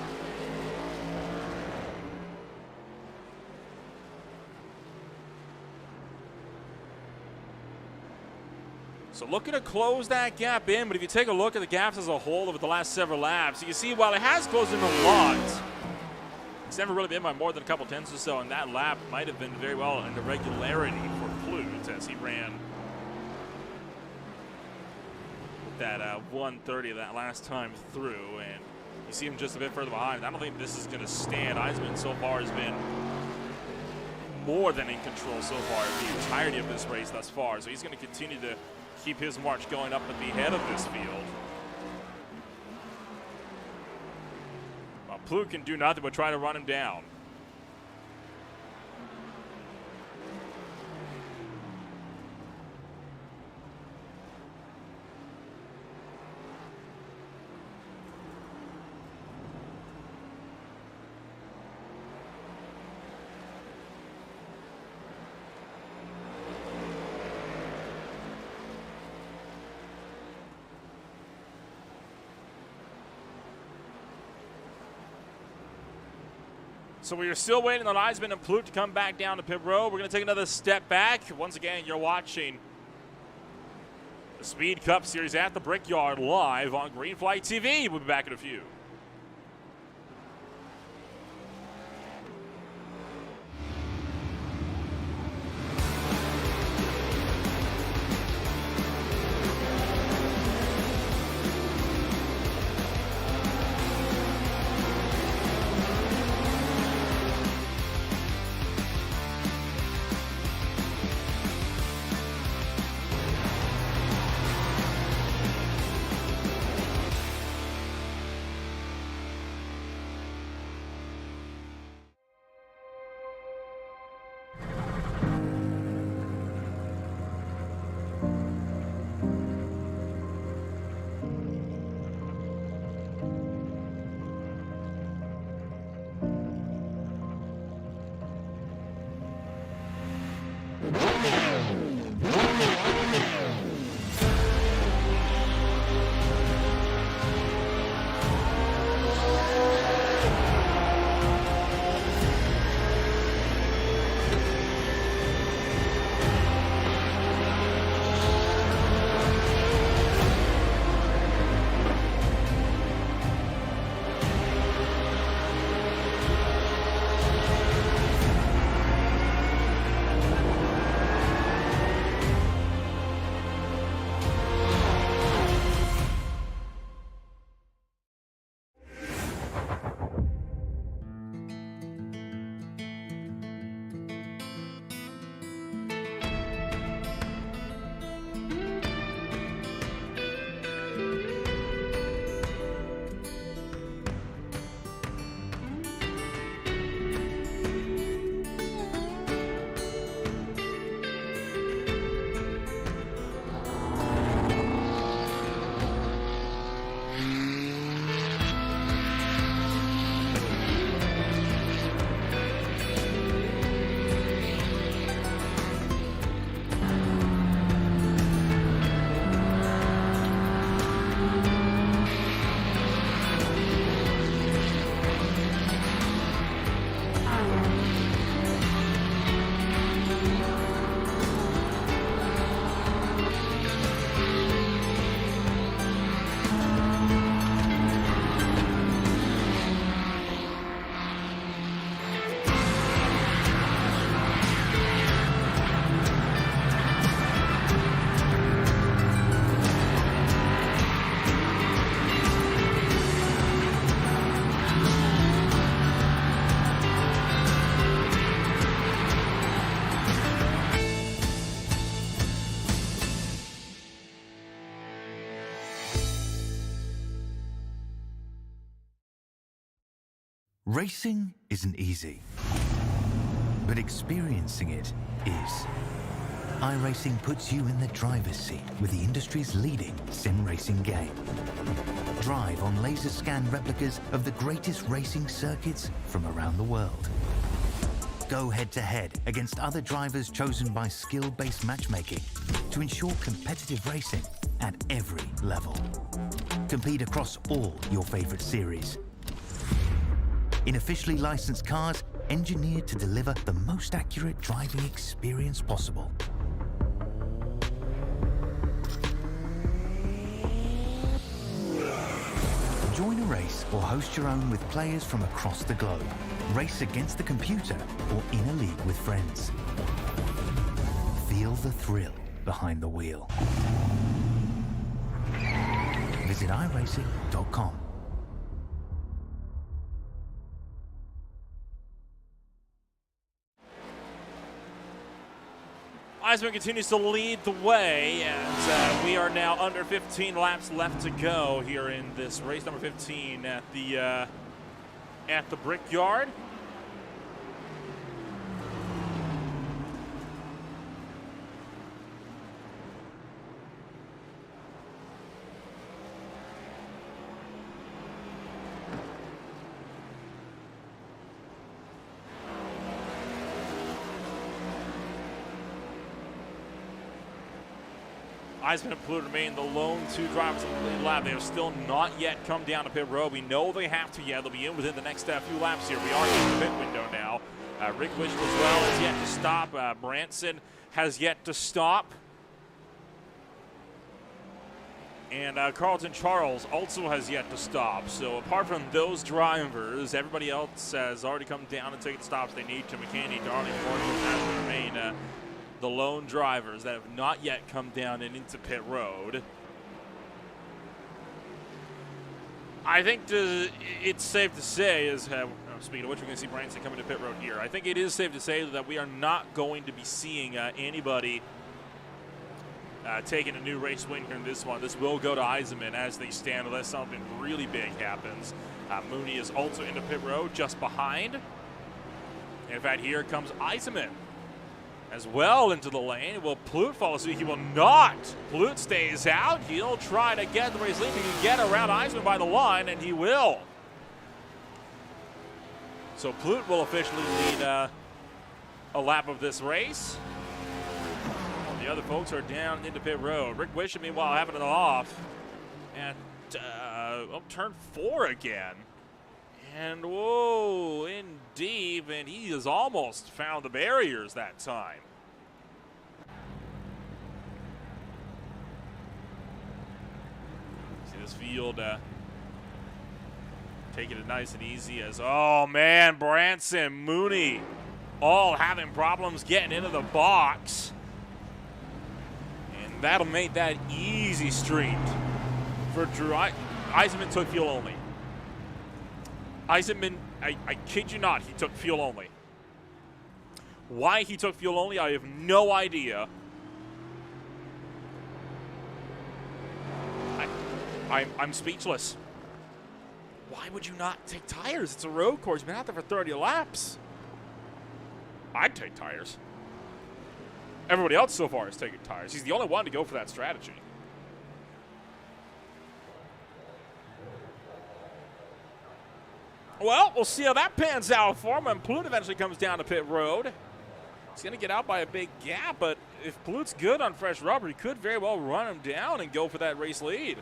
So looking to close that gap in, but if you take a look at the gaps as a whole over the last several laps, you can see while it has closed in a lot, it's never really been by more than a couple tenths or so, and that lap might have been very well an irregularity for Plute as he ran with that 130 that last time through, and you see him just a bit further behind. I don't think this is going to stand. Eisman so far has been more than in control so far the entirety of this race thus far, so he's going to continue to keep his march going up at the head of this field. Plute can do nothing but try to run him down. So we are still waiting on Eisman and Plute to come back down to pit road. We're going to take another step back. Once again, you're watching the Speed Cup Series at the Brickyard live on Green Flag TV. We'll be back in a few. Racing isn't easy, but experiencing it is. iRacing puts you in the driver's seat with the industry's leading sim racing game. Drive on laser scan replicas of the greatest racing circuits from around the world. Go head-to-head against other drivers chosen by skill-based matchmaking to ensure competitive racing at every level. Compete across all your favorite series. In officially licensed cars, engineered to deliver the most accurate driving experience possible. Join a race or host your own with players from across the globe. Race against the computer or in a league with friends. Feel the thrill behind the wheel. Visit iRacing.com. Eisman continues to lead the way as we are now under 15 laps left to go here in this race number 15 at the Brickyard. Eisman and Plute remain the lone two drivers in the lead lap. They have still not yet come down to pit road. We know they have to yet. They'll be in within the next few laps here. We are in the pit window now. Rick Wishel as well has yet to stop. Branson has yet to stop. And Carlton Charles also has yet to stop. So apart from those drivers, everybody else has already come down and taken stops they need to. McKinney, Darling, Morgan, and remain the lone drivers that have not yet come down and into pit road. I think it's safe to say, speaking of which, we're going to see Branson coming to pit road here. I think it is safe to say that we are not going to be seeing anybody taking a new race win here in this one. This will go to Eisenman as they stand unless something really big happens. Mooney is also into pit road just behind. In fact, here comes Eisenman as well into the lane. Will Plute follow suit? He will not. Plute stays out. He'll try to get the race lead. He can get around Eisman by the line, and he will. So Plute will officially lead a lap of this race. The other folks are down into pit road. Rick Wisham, meanwhile, having it off at turn 4 again. And whoa, in deep, and he has almost found the barriers that time. See this field taking it nice and easy as, oh man, Branson, Mooney, all having problems getting into the box. And that'll make that easy street for Drew. Eisenman took fuel only. Eisenman, I kid you not, he took fuel only. Why he took fuel only, I have no idea. I'm speechless. Why would you not take tires? It's a road course. You've been out there for 30 laps. I'd take tires. Everybody else so far is taking tires. He's the only one to go for that strategy. Well, we'll see how that pans out for him when Plute eventually comes down to pit road. He's going to get out by a big gap, but if Plute's good on fresh rubber, he could very well run him down and go for that race lead.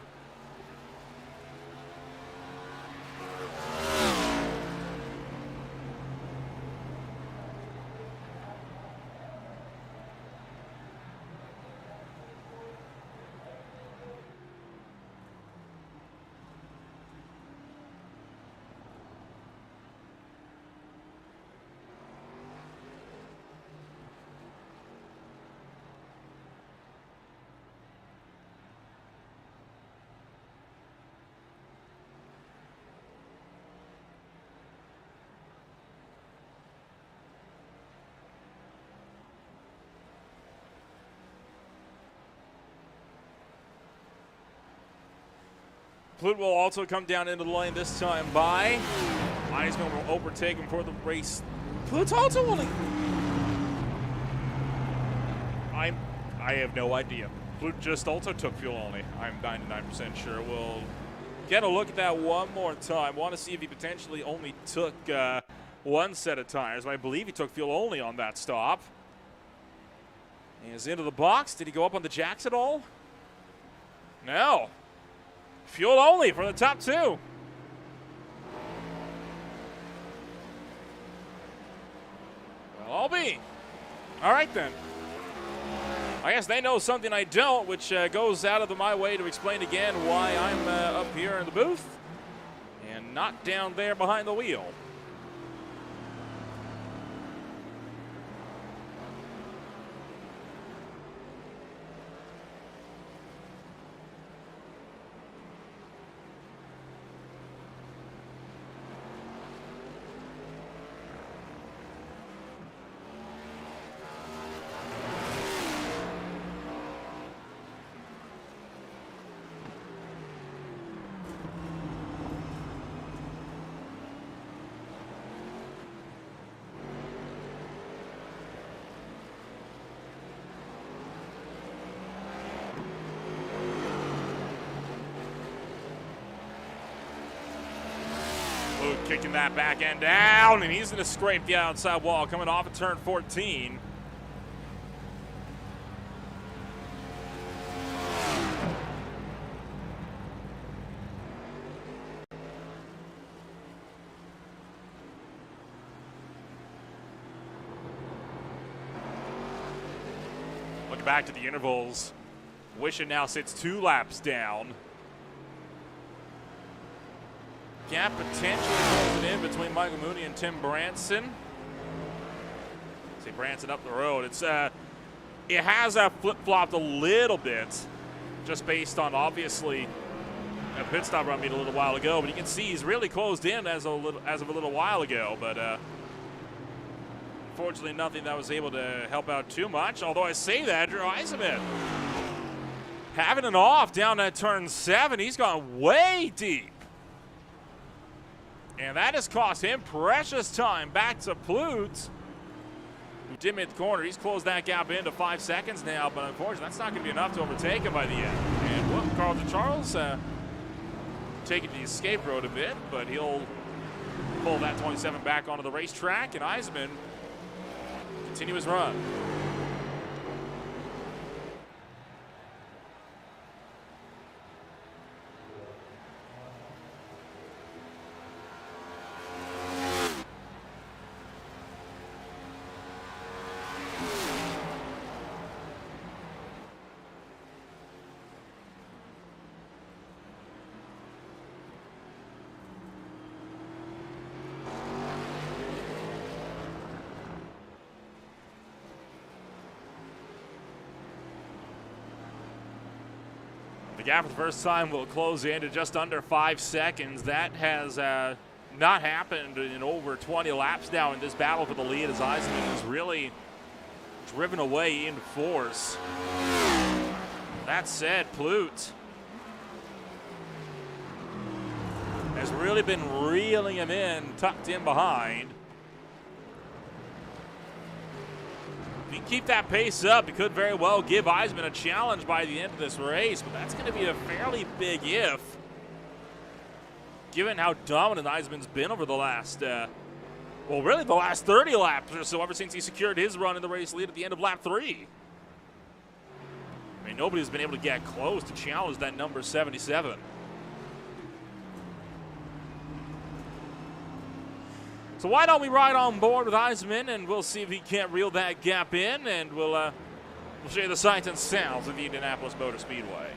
Plute will also come down into the lane this time by Eisman will overtake him for the race. Plute's also only... I have no idea. Plute just also took fuel only. I'm 99% sure. We'll get a look at that one more time. Want to see if he potentially only took one set of tires. I believe he took fuel only on that stop. He is into the box. Did he go up on the jacks at all? No. Fuel only for the top two. Well, I'll be. All right, then. I guess they know something I don't, which goes out of my way to explain again why I'm up here in the booth and not down there behind the wheel. Kicking that back end down, and he's going to scrape the outside wall coming off of turn 14. Looking back to the intervals, Wishing now sits 2 laps down. Gap potentially closing in between Michael Mooney and Tim Branson. See Branson up the road. It has flip-flopped a little bit, just based on obviously a pit stop run beat a little while ago. But you can see he's really closed in as of a little while ago. But unfortunately, nothing that was able to help out too much. Although I say that, Drew Eisenman having an off down at turn 7. He's gone way deep. And that has cost him precious time. Back to Plute, who did make the corner. He's closed that gap into 5 seconds now, but unfortunately, that's not going to be enough to overtake him by the end. And whoop, Carlton Charles taking the escape road a bit, but he'll pull that 27 back onto the racetrack, and Eisman continue his run. The gap for the first time will close in to just under 5 seconds. That has not happened in over 20 laps now in this battle for the lead, as Eisman is really driven away into force. That said, Plute has really been reeling him in, tucked in behind. If he can keep that pace up, he could very well give Eisman a challenge by the end of this race, but that's going to be a fairly big if, given how dominant Eisman's been over the last, well, really the last 30 laps or so, ever since he secured his run in the race lead at the end of lap 3. I mean, nobody's been able to get close to challenge that number 77. So why don't we ride on board with Eisman, and we'll see if he can't reel that gap in, and we'll show you the sights and sounds of the Indianapolis Motor Speedway.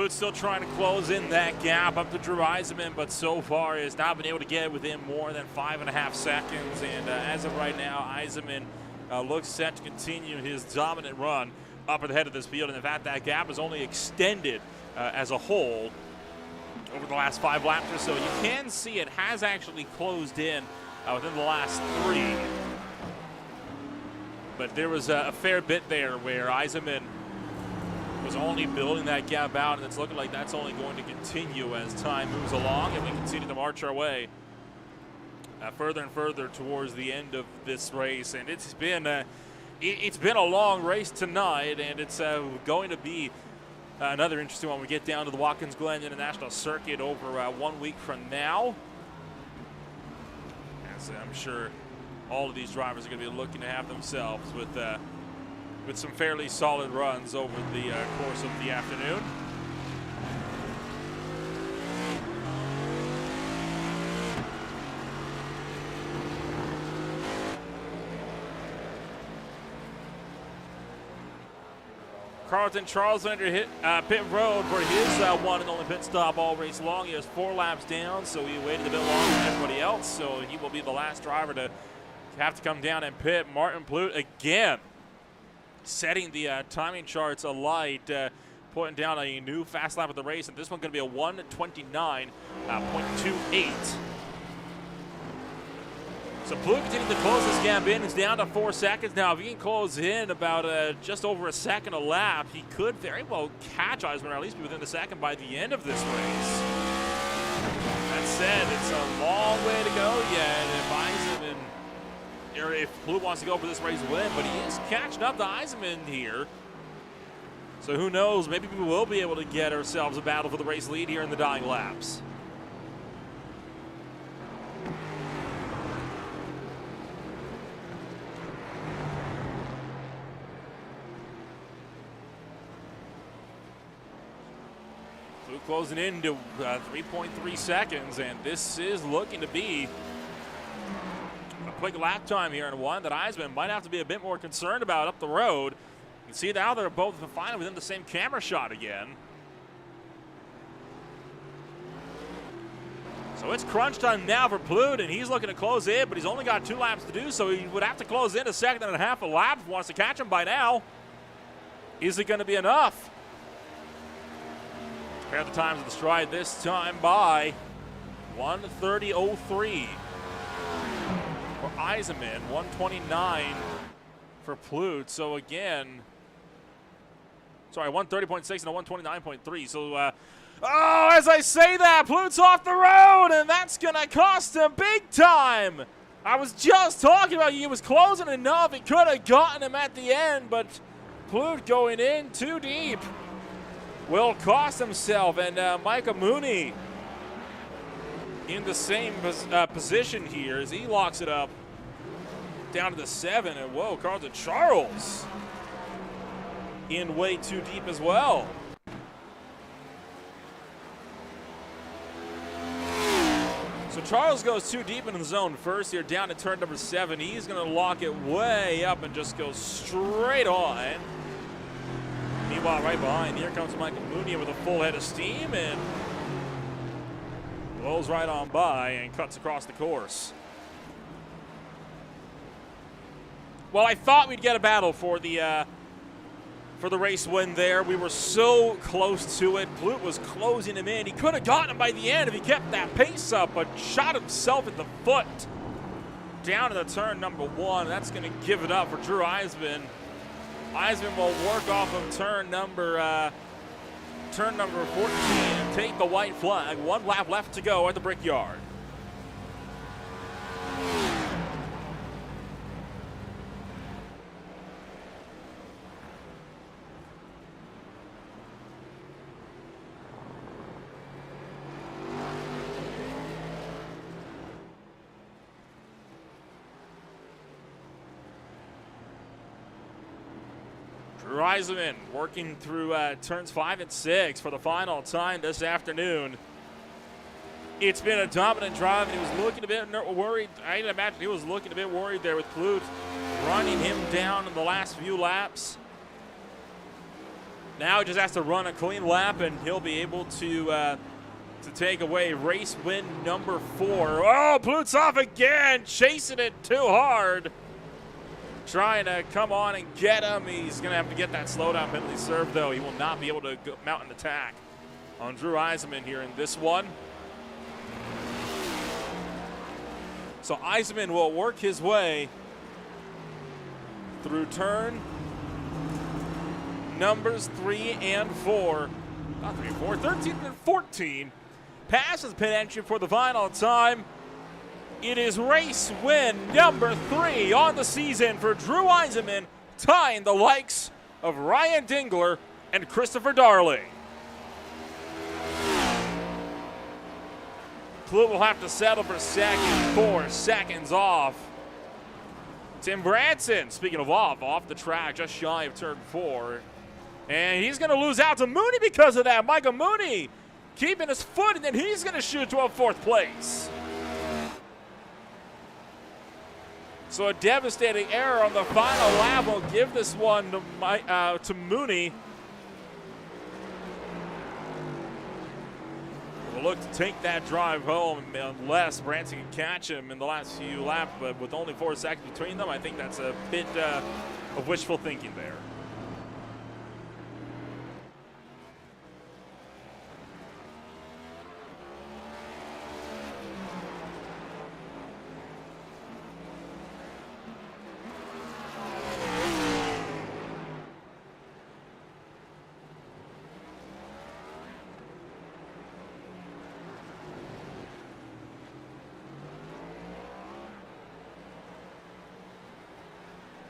Plute still trying to close in that gap up to Drew Eisenman, but so far has not been able to get within more than 5.5 seconds. And as of right now, Eisenman looks set to continue his dominant run up at the head of this field. And in fact, that gap is only extended as a whole over the last 5 laps or so. You can see it has actually closed in within the last 3. But there was a fair bit there where Eisenman was only building that gap out, and it's looking like that's only going to continue as time moves along, and we continue to march our way further and further towards the end of this race. And it's been a long race tonight, and it's going to be another interesting one when we get down to the Watkins Glen International Circuit over 1 week from now. As I'm sure all of these drivers are going to be looking to have themselves with some fairly solid runs over the course of the afternoon. Carlton Charles under pit road for his one and only pit stop all race long. He has 4 laps down, so he waited a bit longer than everybody else, so he will be the last driver to have to come down and pit. Marty Plute again setting the timing charts alight, putting down a new fast lap of the race, and this one's going to be a 1:29.28. So Plute continuing to close this gap in. It's down to 4 seconds now. If he can close in about just over a second a lap, he could very well catch Eisenman, or at least be within the second by the end of this race. That said, it's a long way to go yet. If Plute wants to go for this race win, but he is catching up to Eisenman here. So who knows, maybe we will be able to get ourselves a battle for the race lead here in the dying laps. Plute closing into 3.3 seconds, and this is looking to be a quick lap time here, and one that Eisenman might have to be a bit more concerned about up the road. You can see now they're both finally within the same camera shot again. So it's crunch time now for Plute, and he's looking to close in, but he's only got 2 laps to do, so he would have to close in a 1.5 seconds a lap if he wants to catch him by now. Is it going to be enough? Compare the times of the stride this time by 1:30.03 for Eisenman, 1:29 for Plute. So again, sorry, 1:30.6 and a 1:29.3. So, as I say that, Plute's off the road, and that's going to cost him big time. I was just talking about he was closing enough. He could have gotten him at the end, but Plute going in too deep will cost himself. And Micah Mooney in the same position here as he locks it up down to the 7. And whoa, Carlton Charles in way too deep as well. So Charles goes too deep into the zone first here, down to turn number 7. He's going to lock it way up and just go straight on. Meanwhile, right behind, here comes Michael Mooney with a full head of steam and blows right on by and cuts across the course. Well, I thought we'd get a battle for the race win there. We were so close to it. Plute was closing him in. He could have gotten him by the end if he kept that pace up, but shot himself in the foot down to the turn number 1. That's going to give it up for Drew Eisenman. Eisenman will work off of turn number 14 and take the white flag. 1 lap left to go at the Brickyard. Eisenman working through turns 5 and 6 for the final time this afternoon. It's been a dominant drive, and he was looking a bit worried. I can imagine he was looking a bit worried there with Plute running him down in the last few laps. Now he just has to run a clean lap, and he'll be able to take away race win number 4. Oh, Plute's off again, chasing it too hard. Trying to come on and get him. He's going to have to get that slowdown penalty served, though. He will not be able to mount an attack on Drew Eisenman here in this one. So Eisenman will work his way through turn numbers 3 and 4. Not 3 and 4, 13 and 14. Passes pit entry for the final time. It is race win number 3 on the season for Drew Eisenman, tying the likes of Ryan Dingler and Christopher Darling. Plute will have to settle for second, 4 seconds off. Tim Branson, speaking of off the track, just shy of turn 4. And he's going to lose out to Mooney because of that. Michael Mooney keeping his foot, and then he's going to shoot to a 4th place. So a devastating error on the final lap will give this one to Mooney. We'll look to take that drive home unless Branson can catch him in the last few laps, but with only 4 seconds between them, I think that's a bit of wishful thinking there.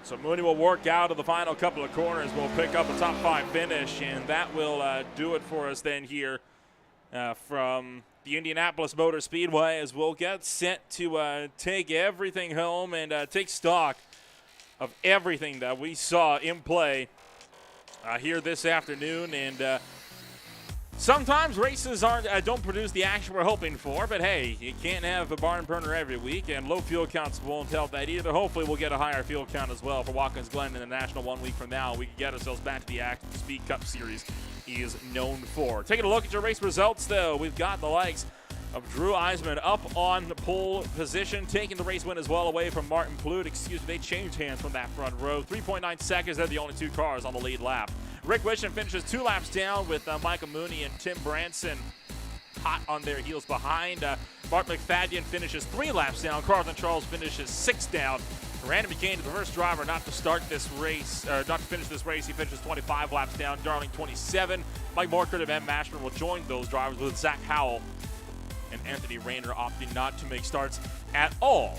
So Mooney will work out of the final couple of corners. We'll pick up a top 5 finish, and that will do it for us then here from the Indianapolis Motor Speedway, as we'll get set to take everything home and take stock of everything that we saw in play here this afternoon. And sometimes races don't produce the action we're hoping for, but hey, you can't have a barn burner every week, and low fuel counts won't help that either. Hopefully we'll get a higher fuel count as well for Watkins Glen in the National 1 week from now. We can get ourselves back to the action the Speed Cup Series is known for. Taking a look at your race results, though, we've got the likes of Drew Eisenman up on the pole position, taking the race win as well away from Marty Plute. They changed hands from that front row. 3.9 seconds, they're the only 2 cars on the lead lap. Rick Wisham finishes 2 laps down with Michael Mooney and Tim Branson hot on their heels behind. Bart McFadden finishes 3 laps down. Carlton Charles finishes 6 down. Brandon McCain, the first driver not to finish this race. He finishes 25 laps down. Darling 27. Mike Morkert and Ben Mashburn will join those drivers, with Zach Howell and Anthony Rayner opting not to make starts at all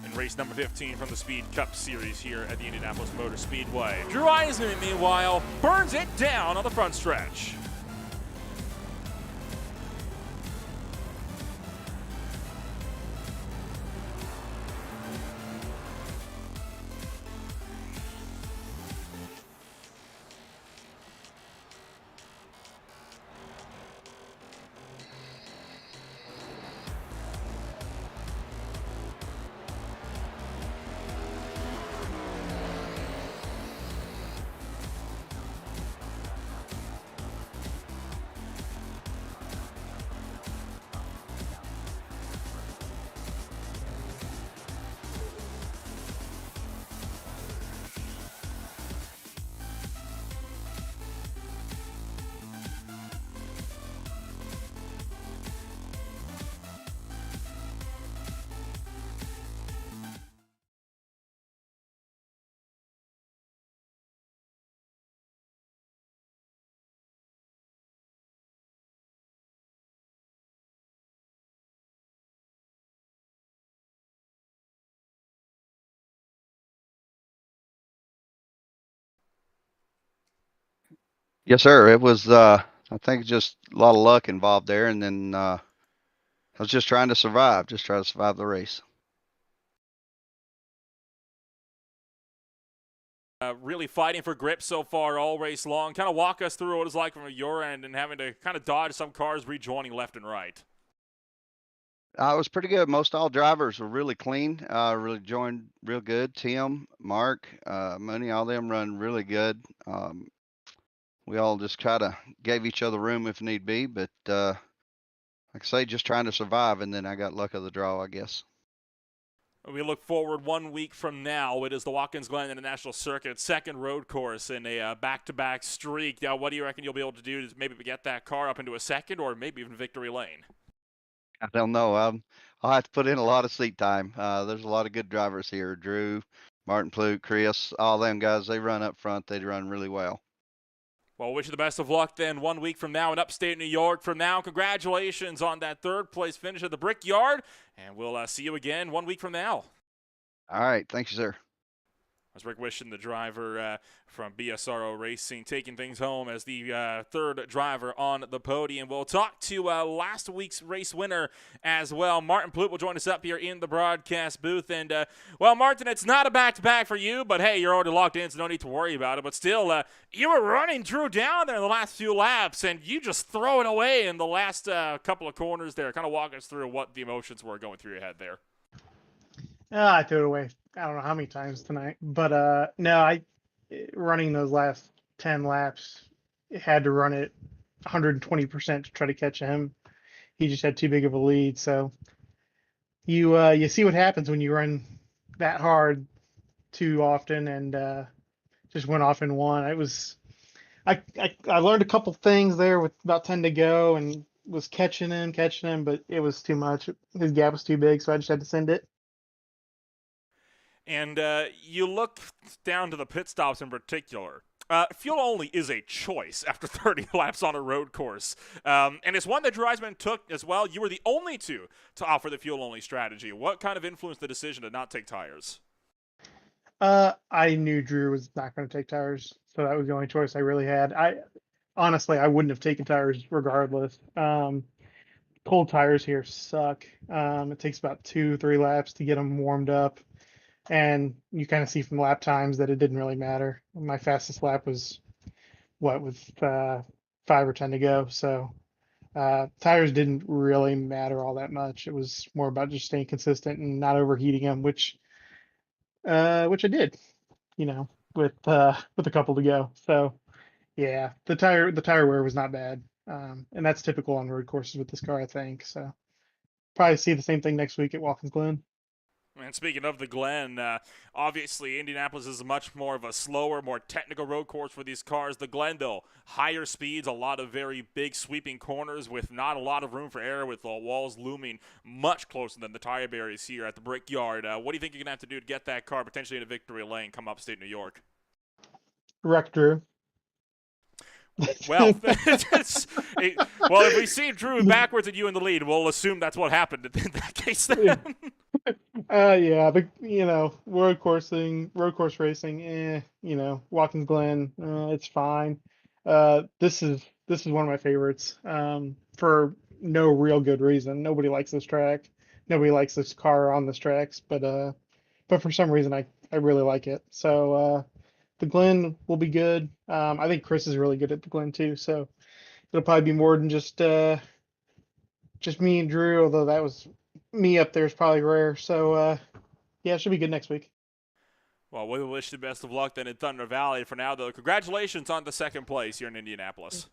in race number 15 from the Speed Cup Series here at the Indianapolis Motor Speedway. Drew Eisenman, meanwhile, burns it down on the front stretch. Yes, sir. It was, I think, just a lot of luck involved there. And then I was just trying to survive the race. Really fighting for grip so far all race long. Kind of walk us through what it's like from your end and having to kind of dodge some cars rejoining left and right. It was pretty good. Most all drivers were really clean, really joined real good. Tim, Mark, Mooney, all them run really good. we all just kind of gave each other room if need be. But like I say, just trying to survive, and then I got luck of the draw, I guess. We look forward 1 week from now. It is the Watkins Glen International Circuit second road course in a back-to-back streak. Now, what do you reckon you'll be able to do to maybe get that car up into a second or maybe even victory lane? I don't know. I'll have to put in a lot of seat time. There's a lot of good drivers here. Drew, Martin Plute, Chris, all them guys, they run up front. They run really well. Well, wish you the best of luck then 1 week from now in upstate New York. From now, congratulations on that third-place finish at the Brickyard, and we'll see you again 1 week from now. All right. Thank you, sir. As Rick Wishon, the driver from BSRO Racing, taking things home as the third driver on the podium. We'll talk to last week's race winner as well. Martin Plute will join us up here in the broadcast booth. And, well, Martin, it's not a back-to-back for you, but, hey, you're already locked in, so no need to worry about it. But still, you were running Drew down there in the last few laps, and you just throw it away in the last couple of corners there. Kind of walk us through what the emotions were going through your head there. I threw it away. I don't know how many times tonight, but no, running those last 10 laps, had to run it 120% to try to catch him. He just had too big of a lead. So you see what happens when you run that hard too often, and just went off and won. I learned a couple things there with about 10 to go, and was catching him, but it was too much. His gap was too big, so I just had to send it. And you look down to the pit stops in particular. Fuel only is a choice after 30 laps on a road course. And it's one that Drew Eisman took as well. You were the only two to offer the fuel only strategy. What kind of influenced the decision to not take tires? I knew Drew was not going to take tires, so that was the only choice I really had. Honestly, I wouldn't have taken tires regardless. Cold tires here suck. It takes about 2-3 laps to get them warmed up. And you kind of see from lap times that it didn't really matter. My fastest lap was, with 5 or 10 to go. So tires didn't really matter all that much. It was more about just staying consistent and not overheating them, which I did, with a couple to go. So yeah, the tire wear was not bad, and that's typical on road courses with this car, I think. So probably see the same thing next week at Watkins Glen. And speaking of the Glen, obviously Indianapolis is much more of a slower, more technical road course for these cars. The Glen, though, higher speeds, a lot of very big sweeping corners with not a lot of room for error, with the walls looming much closer than the tire barriers here at the Brickyard. What do you think you're going to have to do to get that car potentially in a victory lane come upstate New York? Wreck Drew. Well, if we see Drew backwards and you in the lead, we'll assume that's what happened in that case then. Yeah, but road course racing, Watkins Glen, it's fine. This is one of my favorites, for no real good reason. Nobody likes this track. Nobody likes this car on this tracks, but for some reason I really like it. So the Glen will be good. I think Chris is really good at the Glen too, so it'll probably be more than just me and Drew, although that was me up there is probably rare. So yeah, it should be good next week. Well, we wish you the best of luck then in Thunder Valley. For now, though, congratulations on the second place here in Indianapolis.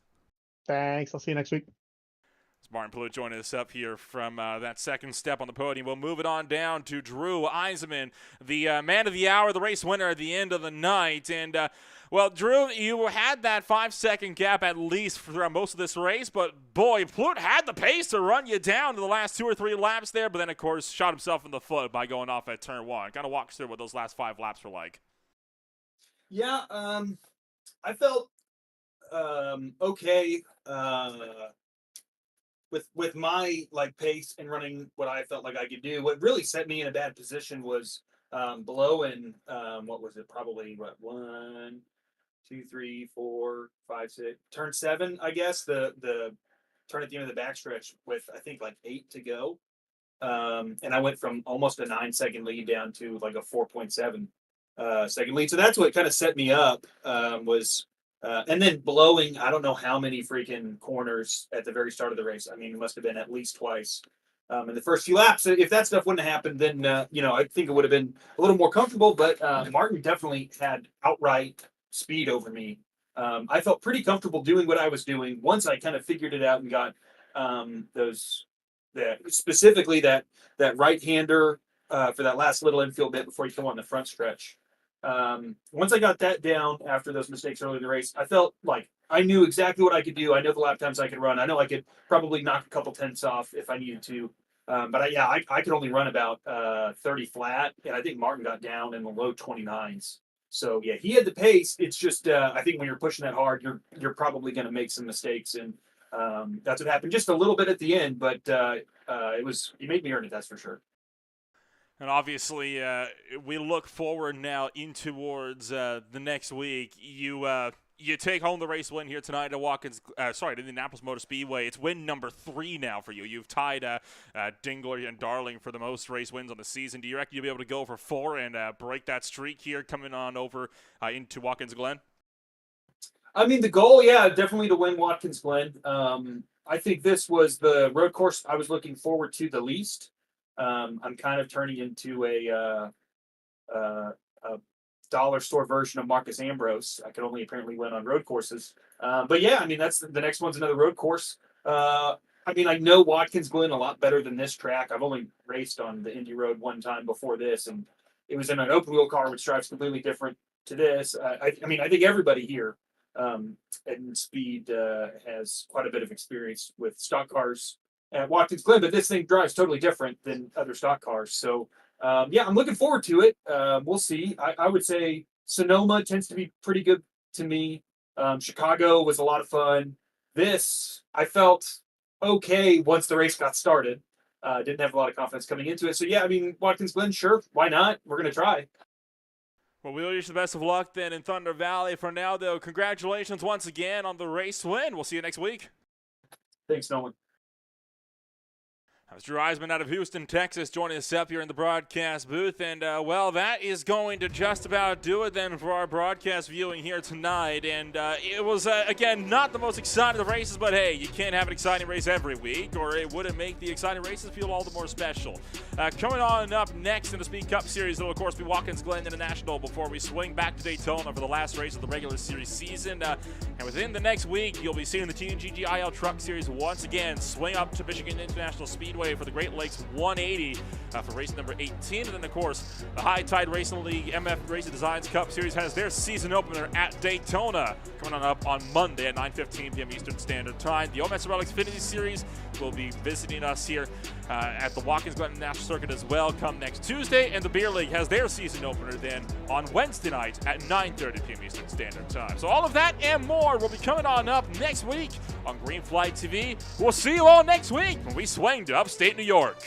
Thanks. I'll see you next week. It's Martin Plute joining us up here from that second step on the podium. We'll move it on down to Drew Eisman, the man of the hour, the race winner at the end of the night. And, well, Drew, you had that 5-second gap at least throughout most of this race, but, boy, Plute had the pace to run you down to the last 2 or 3 laps there, but then, of course, shot himself in the foot by going off at turn 1. Kind of walk us through what those last 5 laps were like. Yeah, I felt okay. With my pace and running what I felt like I could do. What really set me in a bad position was below in what was it? Probably 1, 2, 3, 4, 5, 6, turn 7, I guess. The turn at the end of the backstretch with I think 8 to go. And I went from almost a 9-second lead down to a 4.7 second lead. So that's what kind of set me up, and then blowing, I don't know how many freaking corners at the very start of the race. I mean, it must have been at least twice in the first few laps. If that stuff wouldn't have happened, then, I think it would have been a little more comfortable. But Martin definitely had outright speed over me I felt pretty comfortable doing what I was doing once I kind of figured it out and got specifically that right-hander for that last little infield bit before you come on the front stretch. Once I got that down after those mistakes early in the race, I felt like I knew exactly what I could do. I know the lap times I could run. I know I could probably knock a couple tenths off if I needed to. But I could only run about 30 flat, and I think Martin got down in the low 29s. So yeah, he had the pace. It's just I think when you're pushing that hard, you're probably going to make some mistakes, and that's what happened. Just a little bit at the end, but he made me earn it. That's for sure. And obviously, we look forward now towards the next week. You take home the race win here tonight at Indianapolis Motor Speedway. It's win number 3 now for you. You've tied Dingler and Darling for the most race wins on the season. Do you reckon you'll be able to go for 4 and break that streak here coming on over into Watkins Glen? I mean, the goal, definitely to win Watkins Glen. I think this was the road course I was looking forward to the least. I'm kind of turning into a dollar store version of Marcus Ambrose. I could only apparently win on road courses. But yeah, I mean, that's the next one's another road course. I mean, I know Watkins Glen a lot better than this track. I've only raced on the Indy Road one time before this, and it was in an open wheel car, which drives completely different to this. I mean, I think everybody here in speed has quite a bit of experience with stock cars at Watkins Glen, but this thing drives totally different than other stock cars. So I'm looking forward to it. We'll see. I would say Sonoma tends to be pretty good to me. Chicago was a lot of fun. This, I felt okay once the race got started. Didn't have a lot of confidence coming into it. So yeah, I mean, Watkins Glen, sure, why not? We're going to try. Well, we'll wish you the best of luck then in Thunder Valley. For now, though, congratulations once again on the race win. We'll see you next week. Thanks, Nolan. That was Drew Eisman out of Houston, Texas, joining us up here in the broadcast booth. And, well, that is going to just about do it then for our broadcast viewing here tonight. And it was, again, not the most exciting of the races, but, hey, you can't have an exciting race every week, or it wouldn't make the exciting races feel all the more special. Coming on up next in the Speed Cup Series, it'll, of course, be Watkins Glen International before we swing back to Daytona for the last race of the regular series season. And within the next week, you'll be seeing the Team GGIL Truck Series once again swing up to Michigan International Speedway for the Great Lakes 180 for race number 18. And then, of course, the High Tide Racing League MF Racing Designs Cup Series has their season opener at Daytona coming on up on Monday at 9:15 p.m. Eastern Standard Time. The OMS Relic Xfinity Series will be visiting us here at the Watkins Glen National Circuit as well come next Tuesday. And the Beer League has their season opener then on Wednesday night at 9:30 p.m. Eastern Standard Time. So all of that and more will be coming on up next week on Green Flag TV. We'll see you all next week when we swing to upstate New York.